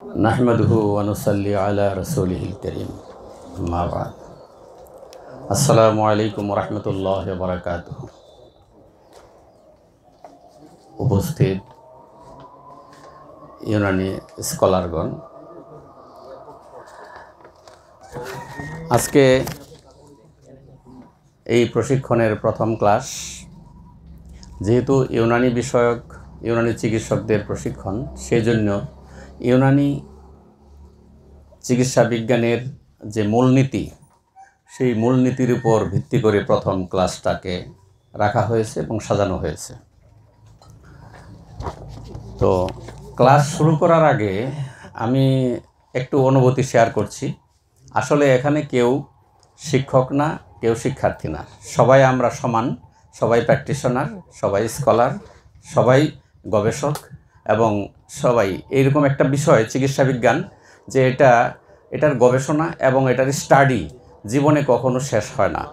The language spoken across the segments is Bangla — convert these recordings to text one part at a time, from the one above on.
নাহমাদুহু ওয়া নুসাল্লি আলা রাসূলিহিল কারীম। আম্মা বা'দ। আসসালামু আলাইকুম ওয়া রাহমাতুল্লাহি ওয়া বারাকাতুহু। উপস্থিত ইউনানি স্কলারগণ, আজকে এই প্রশিক্ষণের প্রথম ক্লাস। যেহেতু ইউনানি বিষয়ক ইউনানি চিকিৎসকদের প্রশিক্ষণ, সেজন্য ইউনানি চিকিৎসা বিজ্ঞানের যে মূলনীতি, সেই মূলনীতির উপর ভিত্তি করে প্রথম ক্লাসটাকে রাখা হয়েছে এবং সাজানো হয়েছে। তো ক্লাস শুরু করার আগে আমি একটু অনুভূতি শেয়ার করছি। আসলে এখানে কেউ শিক্ষক না, কেউ শিক্ষার্থী না, সবাই আমরা সমান, সবাই প্র্যাকটিশনার, সবাই স্কলার, সবাই গবেষক, এবং সবাই এইরকম একটা বিষয় চিকিৎসা বিজ্ঞান, যে এটার গবেষণা এবং এটার স্টাডি জীবনে কখনো শেষ হয় না।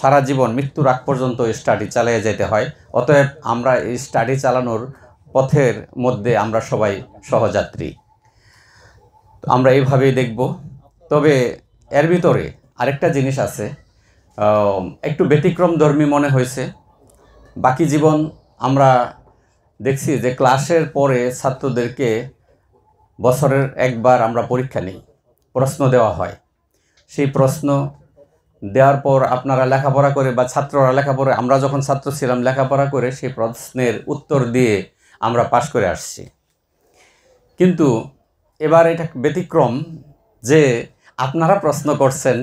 সারা জীবন মৃত্যুর আগ পর্যন্ত স্টাডি চালিয়ে যেতে হয়। অতএব আমরা এই স্টাডি চালানোর পথের মধ্যে আমরা সবাই সহযাত্রী। আমরা এইভাবেই দেখব। তবে এর ভিতরে আরেকটা জিনিস আছে, একটু ব্যতিক্রমধর্মী মনে হয়েছে। বাকি জীবন আমরা দেখছি যে ক্লাসের পরে ছাত্রদেরকে বছরের একবার আমরা পরীক্ষা নিই, প্রশ্ন দেওয়া হয়। সেই প্রশ্ন দেওয়ার পর আপনারা লেখাপড়া করে বা ছাত্ররা লেখাপড়া, আমরা যখন ছাত্র ছিলাম লেখাপড়া করে সেই প্রশ্নের উত্তর দিয়ে আমরা পাশ করে আসছি। কিন্তু এবার এটা ব্যতিক্রম যে আপনারা প্রশ্ন করছেন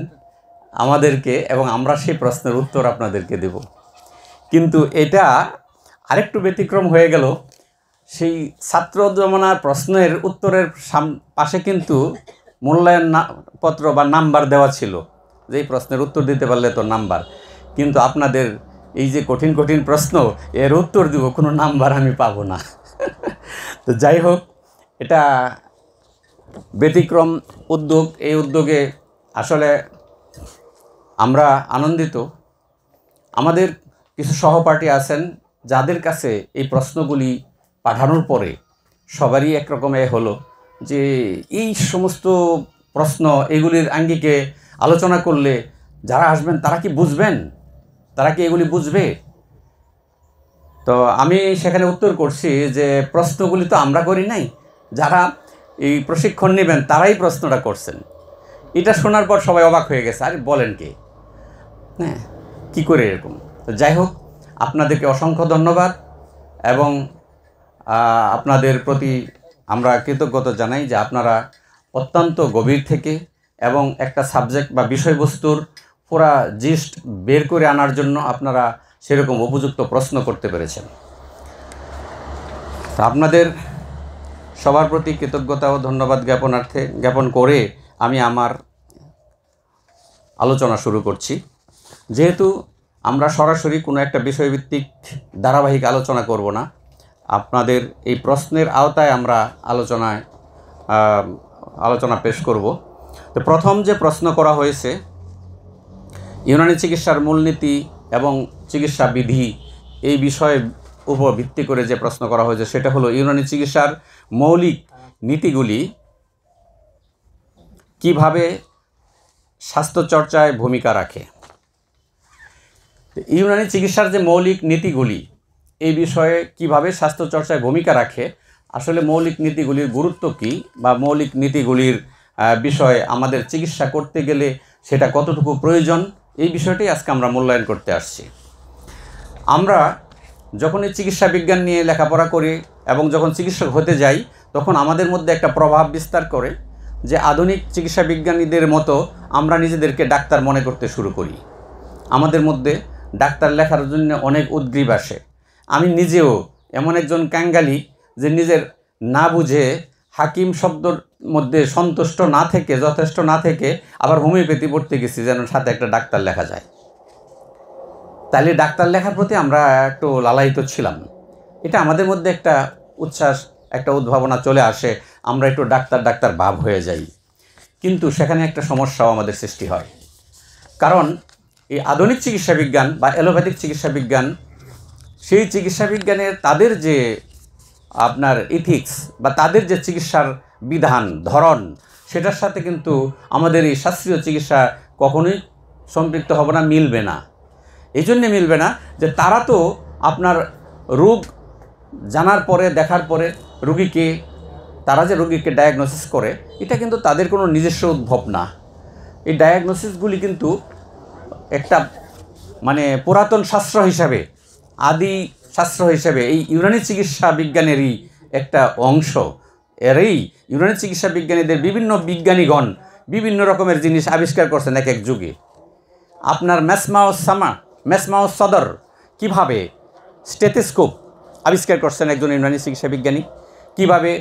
আমাদেরকে এবং আমরা সেই প্রশ্নের উত্তর আপনাদেরকে দেব। কিন্তু এটা আরেকটু ব্যতিক্রম হয়ে গেল। সেই ছাত্র জমানার প্রশ্নের উত্তরের পাশে কিন্তু মূল্যায়ন পত্র বা নাম্বার দেওয়া ছিল, যে এই প্রশ্নের উত্তর দিতে পারলে তো নাম্বার। কিন্তু আপনাদের এই যে কঠিন কঠিন প্রশ্ন, এর উত্তর দিব, কোনো নাম্বার আমি পাবো না। তো যাই হোক, এটা ব্যতিক্রম উদ্যোগ। এই উদ্যোগে আসলে আমরা আনন্দিত। আমাদের কিছু সহপাঠী আছেন যাদের কাছে এই প্রশ্নগুলি পাঠানোর পরে সবারই একরকম হলো যে এই সমস্ত প্রশ্ন, এগুলির আঙ্গিকে আলোচনা করলে যারা আসবেন তারা কি বুঝবেন, তারা কি এগুলি বুঝবে? তো আমি সেখানে উত্তর করছি যে প্রশ্নগুলি তো আমরা করি নাই, যারা এই প্রশিক্ষণ নেবেন তারাই প্রশ্নটা করছেন। এটা শোনার পর সবাই অবাক হয়ে গেছে, আরে বলেন কি, হ্যাঁ, কী করে এরকম? তো যাই হোক, আপনাদেরকে অসংখ্য ধন্যবাদ এবং আপনাদের প্রতি আমরা কৃতজ্ঞতা জানাই যে আপনারা অত্যন্ত গভীর থেকে এবং একটা সাবজেক্ট বা বিষয়বস্তুর পুরা জিস্ট বের করে আনার জন্য আপনারা সেরকম উপযুক্ত প্রশ্ন করতে পেরেছেন। আপনাদের সবার প্রতি কৃতজ্ঞতা ও ধন্যবাদ জ্ঞাপন করে আমি আমার আলোচনা শুরু করছি। যেহেতু আমরা সরাসরি কোনো একটা বিষয়ভিত্তিক ধারাবাহিক আলোচনা করব না, আপনাদের এই প্রশ্নের আওতায় আমরা আলোচনা পেশ করব। তো প্রথম যে প্রশ্ন করা হয়েছে, ইউনানি চিকিৎসার মূলনীতি এবং চিকিৎসা বিধি, এই বিষয়ের উপর ভিত্তি করে যে প্রশ্ন করা হয়েছে সেটা হলো ইউনানি চিকিৎসার মৌলিক নীতিগুলি কিভাবে স্বাস্থ্যচর্চায় ভূমিকা রাখে। ইউনানি চিকিৎসার যে মৌলিক নীতিগুলি, এই বিষয়ে কিভাবে স্বাস্থ্যচর্চায় ভূমিকা রাখে, আসলে মৌলিক নীতিগুলির গুরুত্ব কী বা মৌলিক নীতিগুলির বিষয়ে আমাদের চিকিৎসা করতে গেলে সেটা কতটুকু প্রয়োজন, এই বিষয়টাই আজকে আমরা মূল্যায়ন করতে আসছি। আমরা যখন এই চিকিৎসা বিজ্ঞান নিয়ে লেখাপড়া করি এবং যখন চিকিৎসক হতে যাই, তখন আমাদের মধ্যে একটা প্রভাব বিস্তার করে যে আধুনিক চিকিৎসা বিজ্ঞানীদের মতো আমরা নিজেদেরকে ডাক্তার মনে করতে শুরু করি। আমাদের মধ্যে ডাক্তার লেখার জন্য অনেক উদ্গ্রীব আসে। আমি নিজেও এমন একজন কাঙ্গালি যে নিজের না বুঝে হাকিম শব্দর মধ্যে সন্তুষ্ট না থেকে, যথেষ্ট না থেকে আবার হোমিওপ্যাথি পড়তে গেছি যেন সাথে একটা ডাক্তার লেখা যায়। তাহলে ডাক্তার লেখার প্রতি আমরা একটু লালায়িত ছিলাম। এটা আমাদের মধ্যে একটা উচ্ছ্বাস, একটা উদ্ভাবনা চলে আসে, আমরা একটু ডাক্তার ভাব হয়ে যাই। কিন্তু সেখানে একটা সমস্যাও আমাদের সৃষ্টি হয়। কারণ এই আধুনিক চিকিৎসা বিজ্ঞান বা অ্যালোপ্যাথিক চিকিৎসা বিজ্ঞান, সেই চিকিৎসা বিজ্ঞানের তাদের যে আপনার ইথিক্স বা তাদের যে চিকিৎসার বিধান ধরন সেটার সাথে কিন্তু আমাদের এই শাস্ত্রীয় চিকিৎসা কখনোই সম্পৃক্ত হবে না, মিলবে না। এই জন্যে মিলবে না যে তারা তো আপনার রোগ জানার পরে দেখার পরে রোগীকে তারা যে রোগীকে ডায়াগনোসিস করে এটা কিন্তু তাদের কোনো নিজস্ব উদ্ভব না। এই ডায়াগনোসিসগুলি কিন্তু একটা মানে পুরাতন শাস্ত্র হিসাবে, আদি শাস্ত্র হিসাবে এই ইউনানি চিকিৎসা বিজ্ঞানেরই একটা অংশ। এরই ইউনানি চিকিৎসা বিজ্ঞানীদের বিভিন্ন বিজ্ঞানীগণ বিভিন্ন রকমের জিনিস আবিষ্কার করছেন এক এক যুগে। আপনার মেসমাউস সদর কীভাবে স্টেথোস্কোপ আবিষ্কার করছেন একজন ইউনানি চিকিৎসা বিজ্ঞানী, কিভাবে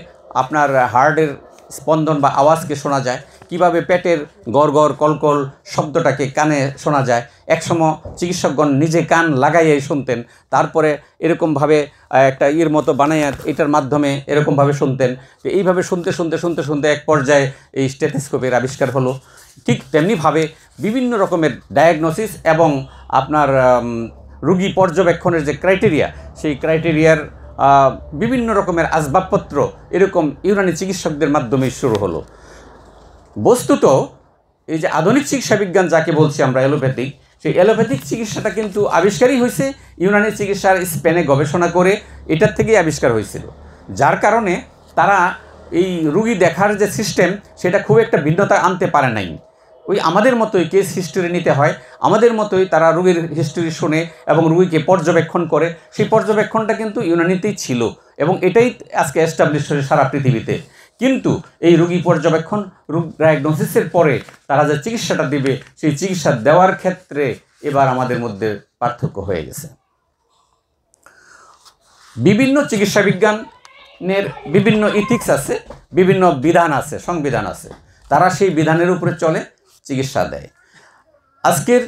আপনার হার্টের স্পন্দন বা আওয়াজকে শোনা যায়, কিভাবে পেটের গড়গড় কলকল শব্দটাকে কানে শোনা যায়। একসময় চিকিৎসকগণ নিজে কান লাগাইয়াই শুনতেন, তারপরে এরকমভাবে একটা মতো বানাইয়া এটার মাধ্যমে এরকমভাবে শুনতেন। তো এইভাবে শুনতে শুনতে শুনতে শুনতে এক পর্যায়ে এই স্টেথোস্কোপের আবিষ্কার হলো। ঠিক তেমনিভাবে বিভিন্ন রকমের ডায়াগনোসিস এবং আপনার রোগী পর্যবেক্ষণের যে ক্রাইটেরিয়া, সেই ক্রাইটেরিয়ার বিভিন্ন রকমের আসবাবপত্র এরকম ইউনানি চিকিৎসকদের মাধ্যমেই শুরু হলো। বস্তুত এই যে আধুনিক চিকিৎসা বিজ্ঞান যাকে বলছি আমরা অ্যালোপ্যাথিক, সেই অ্যালোপ্যাথিক চিকিৎসাটা কিন্তু আবিষ্কারই হয়েছে ইউনানি চিকিৎসার স্পেনে গবেষণা করে, এটার থেকেই আবিষ্কার হয়েছিল। যার কারণে তারা এই রুগী দেখার যে সিস্টেম সেটা খুব একটা ভিন্নতা আনতে পারে নাই। ওই আমাদের মতোই কেস হিস্টোরি নিতে হয়, আমাদের মতোই তারা রুগীর হিস্টোরি শুনে এবং রুগীকে পর্যবেক্ষণ করে। সেই পর্যবেক্ষণটা কিন্তু ইউনানিতেই ছিল এবং এটাই আজকে এস্টাবলিশ হয়েছে সারা পৃথিবীতে। কিন্তু এই রোগী পর্যবেক্ষণ, রোগ ডায়াগনোসিসের পরে তারা যে চিকিৎসাটা দিবে সেই চিকিৎসা দেওয়ার ক্ষেত্রে এবার আমাদের মধ্যে পার্থক্য হয়ে গেছে। বিভিন্ন চিকিৎসা বিজ্ঞানের বিভিন্ন ইথিক্স আছে, বিভিন্ন বিধান আছে, সংবিধান আছে, তারা সেই বিধানের উপরে চলে চিকিৎসা দেয়। আজকের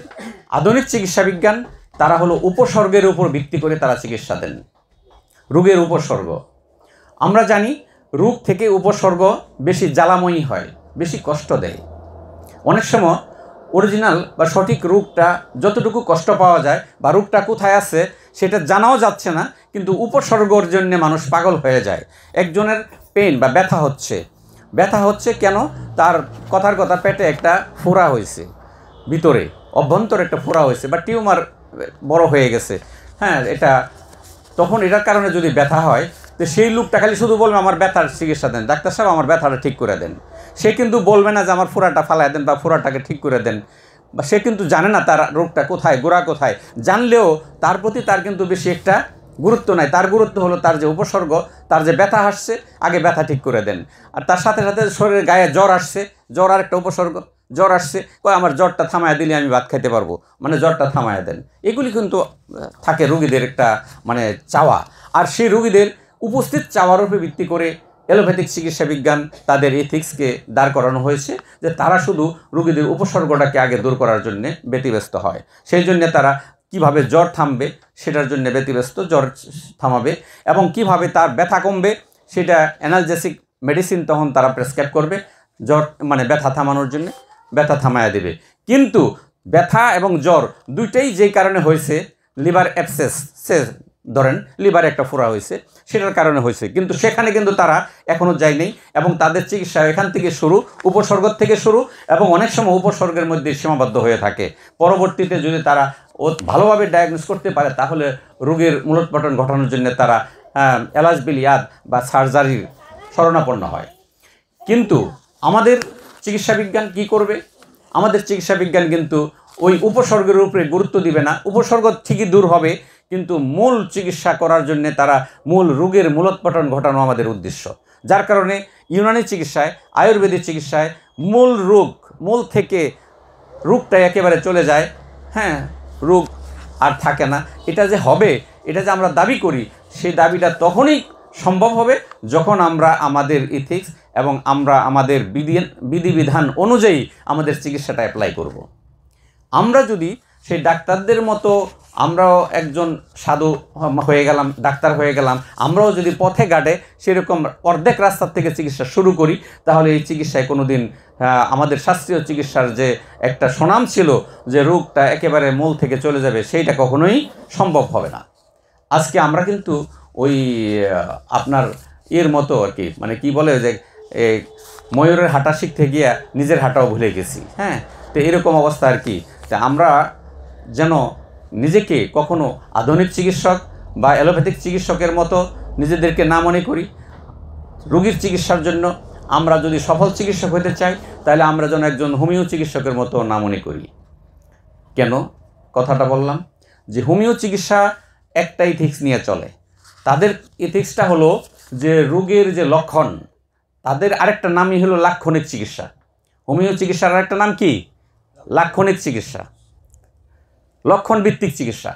আধুনিক চিকিৎসা বিজ্ঞান তারা হলো উপসর্গের উপর ভিত্তি করে তারা চিকিৎসা দেন। রোগের উপসর্গ আমরা জানি, রোগ থেকে উপসর্গ বেশি জ্বালাময়ী হয়, বেশি কষ্ট দেয়। অনেক সময় অরিজিনাল বা সঠিক রোগটা যতটুকু কষ্ট পাওয়া যায় বা রোগটা কোথায় আছে সেটা জানাও যাচ্ছে না, কিন্তু উপসর্গর জন্য মানুষ পাগল হয়ে যায়। একজনের পেন বা ব্যথা হচ্ছে কেন? তার কথার কথা পেটে একটা ফোড়া হয়েছে, ভিতরে অভ্যন্তরে একটা ফোড়া হয়েছে বা টিউমার বড় হয়ে গেছে। হ্যাঁ, তখন এটার কারণে যদি ব্যথা হয় তো সেই লোকটা খালি শুধু বলবে আমার ব্যথার চিকিৎসা দেন, ডাক্তার সাহেব আমার ব্যথাটা ঠিক করে দেন। সে কিন্তু বলবে না যে আমার ফোড়াটা ফালাই দেন বা ফোড়াটাকে ঠিক করে দেন, বা সে কিন্তু জানে না তার রোগটা কোথায়, গোড়া কোথায়। জানলেও তার প্রতি তার কিন্তু বেশি একটা গুরুত্ব নাই। তার গুরুত্ব হলো তার যে উপসর্গ, তার যে ব্যথা আসছে, আগে ব্যথা ঠিক করে দেন। আর তার সাথে সাথে শরীরের গায়ে জ্বর আসছে, জ্বর আর একটা উপসর্গ, জ্বর আসছে, আমার জ্বরটা থামায় দিলে আমি ভাত খেতে পারবো, মানে জ্বরটা থামায় দেন। এগুলি কিন্তু থাকে রোগীদের একটা মানে চাওয়া। আর সেই রোগীদের উপস্থিত চাওয়ার উপর ভিত্তি করে অ্যালোপ্যাথিক চিকিৎসা বিজ্ঞান তাদের এথিক্সকে দাঁড় করানো হয়েছে যে তারা শুধু রোগীদের উপসর্গটাকে আগে দূর করার জন্য ব্যতিব্যস্ত হয়। সেই জন্য তারা কিভাবে জ্বর থামবে সেটার জন্য ব্যতিব্যস্ত, জ্বর থামাবে, এবং কিভাবে তার ব্যথা কমবে সেটা অ্যানালজেসিক মেডিসিন তখন তারা প্রেসক্রাইব করবে, জ্বর মানে ব্যথা থামানোর জন্য ব্যথা থামায়া দেবে। কিন্তু ব্যথা এবং জ্বর দুইটাই যেই কারণে হয়েছে, লিভার অ্যাবসেস ধরেন লিভারে একটা ফোড়া হয়েছে, সেটার কারণে হয়েছে, কিন্তু সেখানে কিন্তু তারা এখনও যায়নি এবং তাদের চিকিৎসা এখান থেকে শুরু, উপসর্গ থেকে শুরু, এবং অনেক সময় উপসর্গের মধ্যে সীমাবদ্ধ হয়ে থাকে। পরবর্তীতে যদি তারা ভালোভাবে ডায়াগনোস করতে পারে তাহলে রোগের মূলোৎপাটন ঘটানোর জন্য তারা এলাজ বিলিয়াদ বা সার্জারির শরণাপন্ন হয়। কিন্তু আমাদের চিকিৎসা বিজ্ঞান কি করবে? আমাদের চিকিৎসা বিজ্ঞান কিন্তু ওই উপসর্গের উপরে গুরুত্ব দিবে না। উপসর্গ ঠিকই দূর হবে, কিন্তু মূল চিকিৎসা করার জন্য তারা মূল রোগের মূলোৎপাটন ঘটানো আমাদের উদ্দেশ্য। যার কারণে ইউনানি চিকিৎসায়, আয়ুর্বেদিক চিকিৎসায় মূল থেকে রোগটা একেবারে চলে যায়। হ্যাঁ, রোগ আর থাকে না। এটা যে হবে, এটা যে আমরা দাবি করি, সেই দাবিটা তখনই সম্ভব হবে যখন আমরা আমাদের ইথিক্স এবং আমরা আমাদের বিধিবিধান অনুযায়ী আমাদের চিকিৎসাটা অ্যাপ্লাই করব। আমরা যদি সেই ডাক্তারদের মতো আমরাও একজন সাধু হয়ে গেলাম, ডাক্তার হয়ে গেলাম, আমরাও যদি পথে ঘাটে সেরকম অর্ধেক রাস্তার থেকে চিকিৎসা শুরু করি, তাহলে এই চিকিৎসায় কোনো দিন আমাদের শাস্ত্রীয় চিকিৎসার যে একটা সুনাম ছিল যে রোগটা একেবারে মূল থেকে চলে যাবে, সেইটা কখনোই সম্ভব হবে না। আজকে আমরা কিন্তু ওই আপনার মতো আর কি, মানে কি বলে যে এই ময়ূরের হাঁটা শিখতে গিয়া নিজের হাঁটাও ভুলে গেছি। হ্যাঁ, তো এরকম অবস্থা আর কি। তা আমরা যেন নিজেকে কখনো আধুনিক চিকিৎসক বা অ্যালোপ্যাথিক চিকিৎসকের মতো নিজেদেরকে না মনে করি। রোগীর চিকিৎসার জন্য আমরা যদি সফল চিকিৎসক হতে চাই, তাহলে আমরা যেন একজন হোমিও চিকিৎসকের মতো না মনে করি। কেন কথাটা বললাম? যে হোমিও চিকিৎসা একটা ইথিক্স নিয়ে চলে। তাদের ইথিক্সটা হলো যে রোগের যে লক্ষণ, তাদের আরেকটা নামই হলো লাক্ষণিক চিকিৎসা। হোমিও চিকিৎসার আরেকটা নাম কি? লাক্ষণিক চিকিৎসা, লক্ষণ ভিত্তিক চিকিৎসা।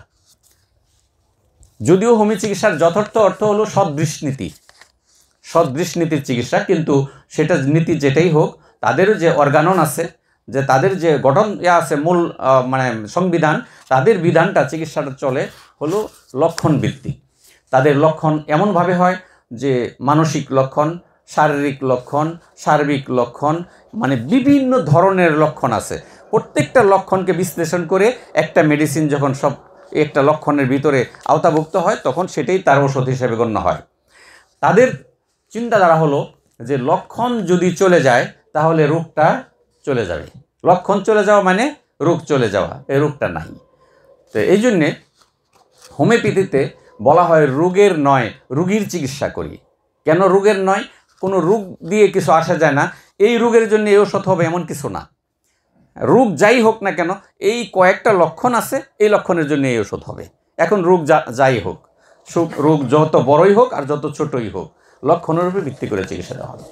যদিও হোমিও চিকিৎসার যথার্থ অর্থ হলো সদৃশ নীতি, সদৃশ নীতির চিকিৎসা, কিন্তু সেটা নীতি যেটাই হোক, তাদেরও যে অর্গানন আছে, যে তাদের যে গঠন আছে, মূল মানে সংবিধান, তাদের বিধানটা চিকিৎসাটা চলে হলো লক্ষণ ভিত্তিক। তাদের লক্ষণ এমনভাবে হয় যে মানসিক লক্ষণ, শারীরিক লক্ষণ, সার্বিক লক্ষণ, মানে বিভিন্ন ধরনের লক্ষণ আছে। প্রত্যেকটা লক্ষণকে বিশ্লেষণ করে একটা মেডিসিন যখন সব একটা লক্ষণের ভিতরে আওতাভুক্ত হয়, তখন সেটাই তার ওষুধ হিসেবে গণ্য হয়। তাদের চিন্তাধারা হলো যে লক্ষণ যদি চলে যায় তাহলে রোগটা চলে যাবে। লক্ষণ চলে যাওয়া মানে রোগ চলে যাওয়া, এই রোগটা নাই। তো এই জন্যে হোমিওপ্যাথিতে বলা হয় রোগের নয়, রোগীর চিকিৎসা করি। কেন রোগের নয়? কোনো রোগ দিয়ে কিছু আসা যায় না। এই রোগের জন্য এই ওষুধ হবে এমন কিছু না। রোগ যাই হোক না কেন, এই কয়েকটা লক্ষণ আছে, এই লক্ষণের জন্য এই ওষুধ হবে। এখন রোগ যাই হোক, রোগ যত বড়ই হোক আর যত ছোটই হোক, লক্ষণের উপর ভিত্তি করে চিকিৎসা দেওয়া হবে।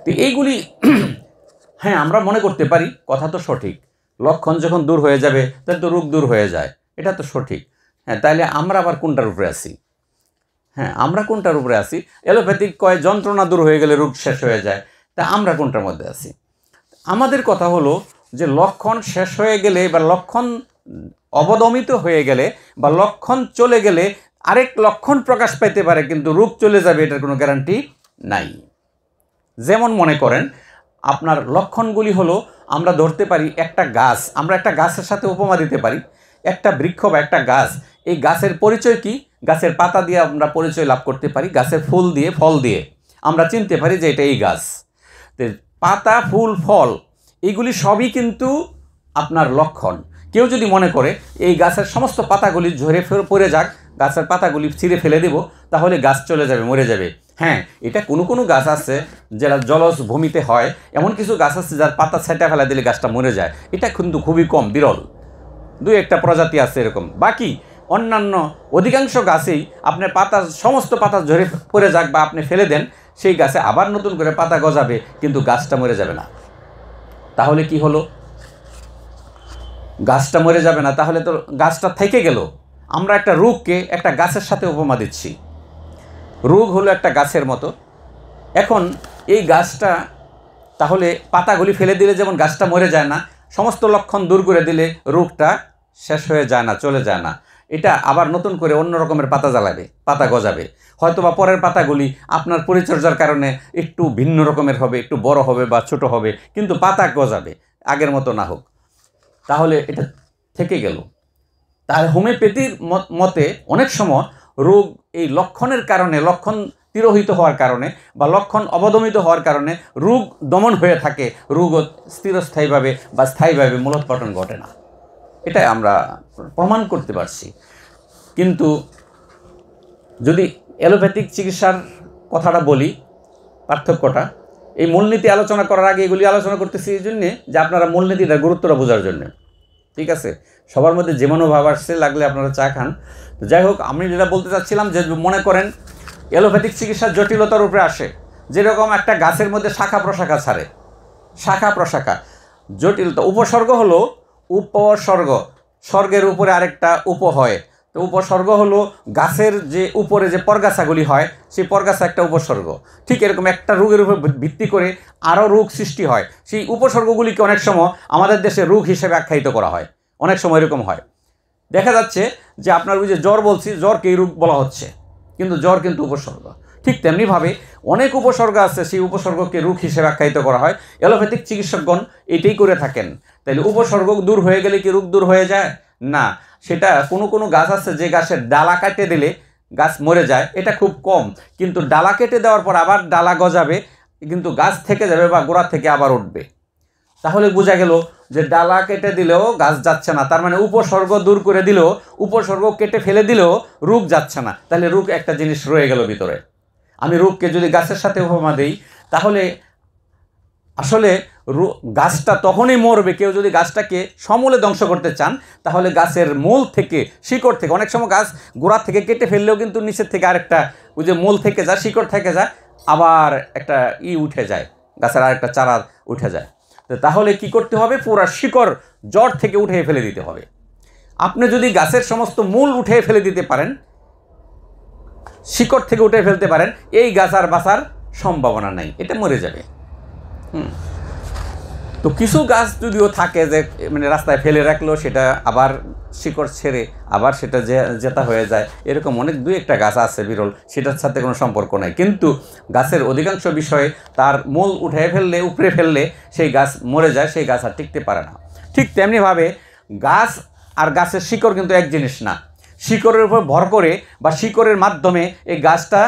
তো এইগুলি হ্যাঁ, আমরা মনে করতে পারি কথা তো সঠিক, লক্ষণ যখন দূর হয়ে যাবে তাহলে তো রোগ দূর হয়ে যায়, এটা তো সঠিক। হ্যাঁ, তাহলে আমরা আবার কোনটার উপরে আছি? হ্যাঁ, আমরা কোনটার উপরে আছি? অ্যালোপ্যাথিক কয় যন্ত্রণা দূর হয়ে গেলে রোগ শেষ হয়ে যায়, তা আমরা কোনটার মধ্যে আছি? আমাদের কথা হলো যে লক্ষণ শেষ হয়ে গেলে বা লক্ষণ অবদমিত হয়ে গেলে বা লক্ষণ চলে গেলে আরেক লক্ষণ প্রকাশ পাইতে পারে, কিন্তু রোগ চলে যাবে এটার কোনো গ্যারান্টি নাই। যেমন মনে করেন আপনার লক্ষণগুলি হলো, আমরা ধরতে পারি একটা গাছ, আমরা একটা গাছের সাথে উপমা দিতে পারি। একটা বৃক্ষ বা একটা গাছ, এই গাছের পরিচয় কি? গাছের পাতা দিয়ে আমরা পরিচয় লাভ করতে পারি, গাছের ফুল দিয়ে, ফল দিয়ে আমরা চিনতে পারি যে এটা এই গাছ। পাতা, ফুল, ফল এইগুলি সবই কিন্তু আপনার লক্ষণ। কেউ যদি মনে করে এই গাছের সমস্ত পাতাগুলি ঝরে পড়ে যাক, গাছের পাতাগুলি ছিঁড়ে ফেলে দেব, তাহলে গাছ চলে যাবে, মরে যাবে। হ্যাঁ, এটা কোনো কোনো গাছ আছে যারা জলজ ভূমিতে হয়, এমন কিছু গাছ আছে যার পাতা ছেঁটা ফেলা দিলে গাছটা মরে যায়। এটা কিন্তু খুবই কম, বিরল, দুই একটা প্রজাতি আছে এরকম। বাকি অন্যান্য অধিকাংশ গাছেই আপনার পাতা, সমস্ত পাতা ঝরে পড়ে যাক বা আপনি ফেলে দেন, সেই গাছে আবার নতুন করে পাতা গজাবে, কিন্তু গাছটা মরে যাবে না। তাহলে কি হলো? গাছটা মরে যাবে না, তাহলে তো গাছটা থেকে গেল। আমরা একটা রোগকে একটা গাছের সাথে উপমা দিচ্ছি। রোগ হলো একটা গাছের মতো। এখন এই গাছটা তাহলে পাতাগুলি ফেলে দিলে যেমন গাছটা মরে যায় না, সমস্ত লক্ষণ দূর করে দিলে রোগটা শেষ হয়ে যায় না, চলে যায় না। এটা আবার নতুন করে অন্য রকমের পাতা জ্বালাবে, পাতা গজাবে। হয়তো বা পরের পাতাগুলি আপনার পরিচর্যার কারণে একটু ভিন্ন রকমের হবে, একটু বড় হবে বা ছোট হবে, কিন্তু পাতা গজাবে, আগের মতো না হোক। তাহলে এটা থেকে গেল। তাহলে হোমিওপ্যাথির মতে অনেক সময় রোগ এই লক্ষণের কারণে, লক্ষণ তিরোহিত হওয়ার কারণে বা লক্ষণ অবদমিত হওয়ার কারণে রোগ দমন হয়ে থাকে, রোগ স্থিরস্থায়ীভাবে বা স্থায়ীভাবে মূলোৎপাটন ঘটে না। এটা আমরা প্রমাণ করতে পারছি। কিন্তু যদি অ্যালোপ্যাথিক চিকিৎসার কথাটা বলি, পার্থক্যটা, এই মূলনীতি আলোচনা করার আগে এগুলি আলোচনা করতেছি এই জন্যে যে আপনারা মূলনীতিটা, গুরুত্বটা বোঝার জন্য। ঠিক আছে, সবার মধ্যে যে মনোভাব আসছে, লাগলে আপনারা চা খান। যাই হোক, আমি যেটা বলতে চাচ্ছিলাম যে মনে করেন অ্যালোপ্যাথিক চিকিৎসার জটিলতার উপরে আসে, যেরকম একটা গাছের মধ্যে শাখা প্রশাখা ছাড়ে, শাখা প্রশাখা জটিলতা। উপসর্গ হলো উপসর্গ, স্বর্গের উপরে আরেকটা উপ হয়। তো উপসর্গ হলো গাছের যে উপরে যে পরগাছাগুলি হয়, সেই পরগাছা একটা উপসর্গ। ঠিক এরকম একটা রোগের উপর ভিত্তি করে আরও রোগ সৃষ্টি হয়। সেই উপসর্গগুলিকে অনেক সময় আমাদের দেশে রোগ হিসেবে আখ্যায়িত করা হয়। অনেক সময় এরকম হয়, দেখা যাচ্ছে যে আপনার ওই যে জ্বর বলছি, জ্বরকে এই রোগ বলা হচ্ছে, কিন্তু জ্বর কিন্তু উপসর্গ। ঠিক তেমনিভাবে অনেক উপসর্গ আছে, সেই উপসর্গকে রোগ হিসেবে আখ্যায়িত করা হয়। অ্যালোপ্যাথিক চিকিৎসকগণ এটাই করে থাকেন। তাহলে উপসর্গ দূর হয়ে গেলে কি রোগ দূর হয়ে যায়? না, সেটা কোনো কোনো গাছ আছে যে গাছের ডালা কাটে দিলে গাছ মরে যায়, এটা খুব কম। কিন্তু ডালা কেটে দেওয়ার পর আবার ডালা গজাবে, কিন্তু গাছ থেকে যাবে বা গোড়া থেকে আবার উঠবে। তাহলে বোঝা গেল যে ডালা কেটে দিলেও গাছ যাচ্ছে না, তার মানে উপসর্গ দূর করে দিলেও, উপসর্গ কেটে ফেলে দিলেও রোগ যাচ্ছে না। তাহলে রোগ একটা জিনিস রয়ে গেল ভিতরে। আমি রোগকে যদি গাছের সাথে উপমা দিই, তাহলে আসলে গাছটা তখনই মরবে, কেউ যদি গাছটাকে সমূলে ধ্বংস করতে চান তাহলে গাছের মূল থেকে, শিকড় থেকে, অনেক সময় গাছ গোড়া থেকে কেটে ফেললেও কিন্তু নিচের থেকে আরেকটা, ওই যে মূল থেকে যায়, শিকড় থেকে যায়, আবার একটা উঠে যায়, গাছের আরেকটা চারা উঠে যায়। তাহলে কি করতে হবে? পুরা শিকড় জড় থেকে উঠে ফেলে দিতে হবে। আপনি যদি গাছের সমস্ত মূল উঠে ফেলে দিতে পারেন, শিকড় থেকে উঠে ফেলতে পারেন, এই গাছ আর বাঁচার সম্ভাবনা নাই, এটা মরে যাবে। তো কিছু গাছ যদিও থাকে যে মানে রাস্তায় ফেলে রাখলো, সেটা আবার শিকড় ছেড়ে আবার সেটা জেতা হয়ে যায়, এরকম অনেক দুই একটা গাছ আছে বিরল, সেটার সাথে কোনো সম্পর্ক নাই। কিন্তু গাছের অধিকাংশ বিষয়ে তার মূল উঠে ফেললে, উপড়ে ফেললে সেই গাছ মরে যায়, সেই গাছ আর টিকতে পারে না। ঠিক তেমনিভাবে গাছ আর গাছের শিকড় কিন্তু এক জিনিস না। শিকড়ের উপর ভর করে বা শিকড়ের মাধ্যমে এই গাছটা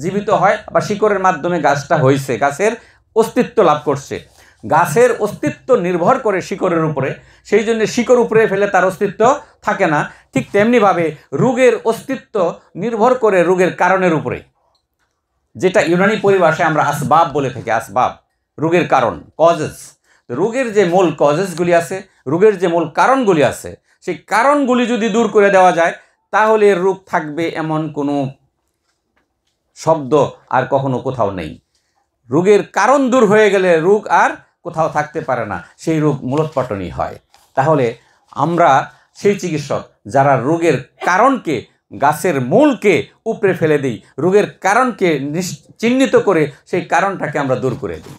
জীবিত হয়, বা শিকড়ের মাধ্যমে গাছটা হয়েছে, গাছের অস্তিত্ব লাভ করছে। গাছের অস্তিত্ব নির্ভর করে শিকড়ের উপরে, সেই জন্য শিকড় উপরে ফেলে তার অস্তিত্ব থাকে না। ঠিক তেমনিভাবে রোগের অস্তিত্ব নির্ভর করে রোগের কারণের উপরে, যেটা ইউনানি পরিভাষায় আমরা আসবাব বলে থাকি। আসবাব, রোগের কারণ, কজেস। রোগের যে মূল কজেসগুলি আছে, রোগের যে মূল কারণগুলি আছে, সেই কারণগুলি যদি দূর করে দেওয়া যায় তাহলে রোগ থাকবে এমন কোনো শব্দ আর কখনো কোথাও নেই। রোগের কারণ দূর হয়ে গেলে রোগ আর কোথাও থাকতে পারে না, সেই রোগ মূলোৎপাটনই হয়। তাহলে আমরা সেই চিকিৎসক যারা রোগের কারণকে, গাছের মূলকে উপড়ে ফেলে দিই, রোগের কারণকে চিহ্নিত করে সেই কারণটাকে আমরা দূর করে দিই।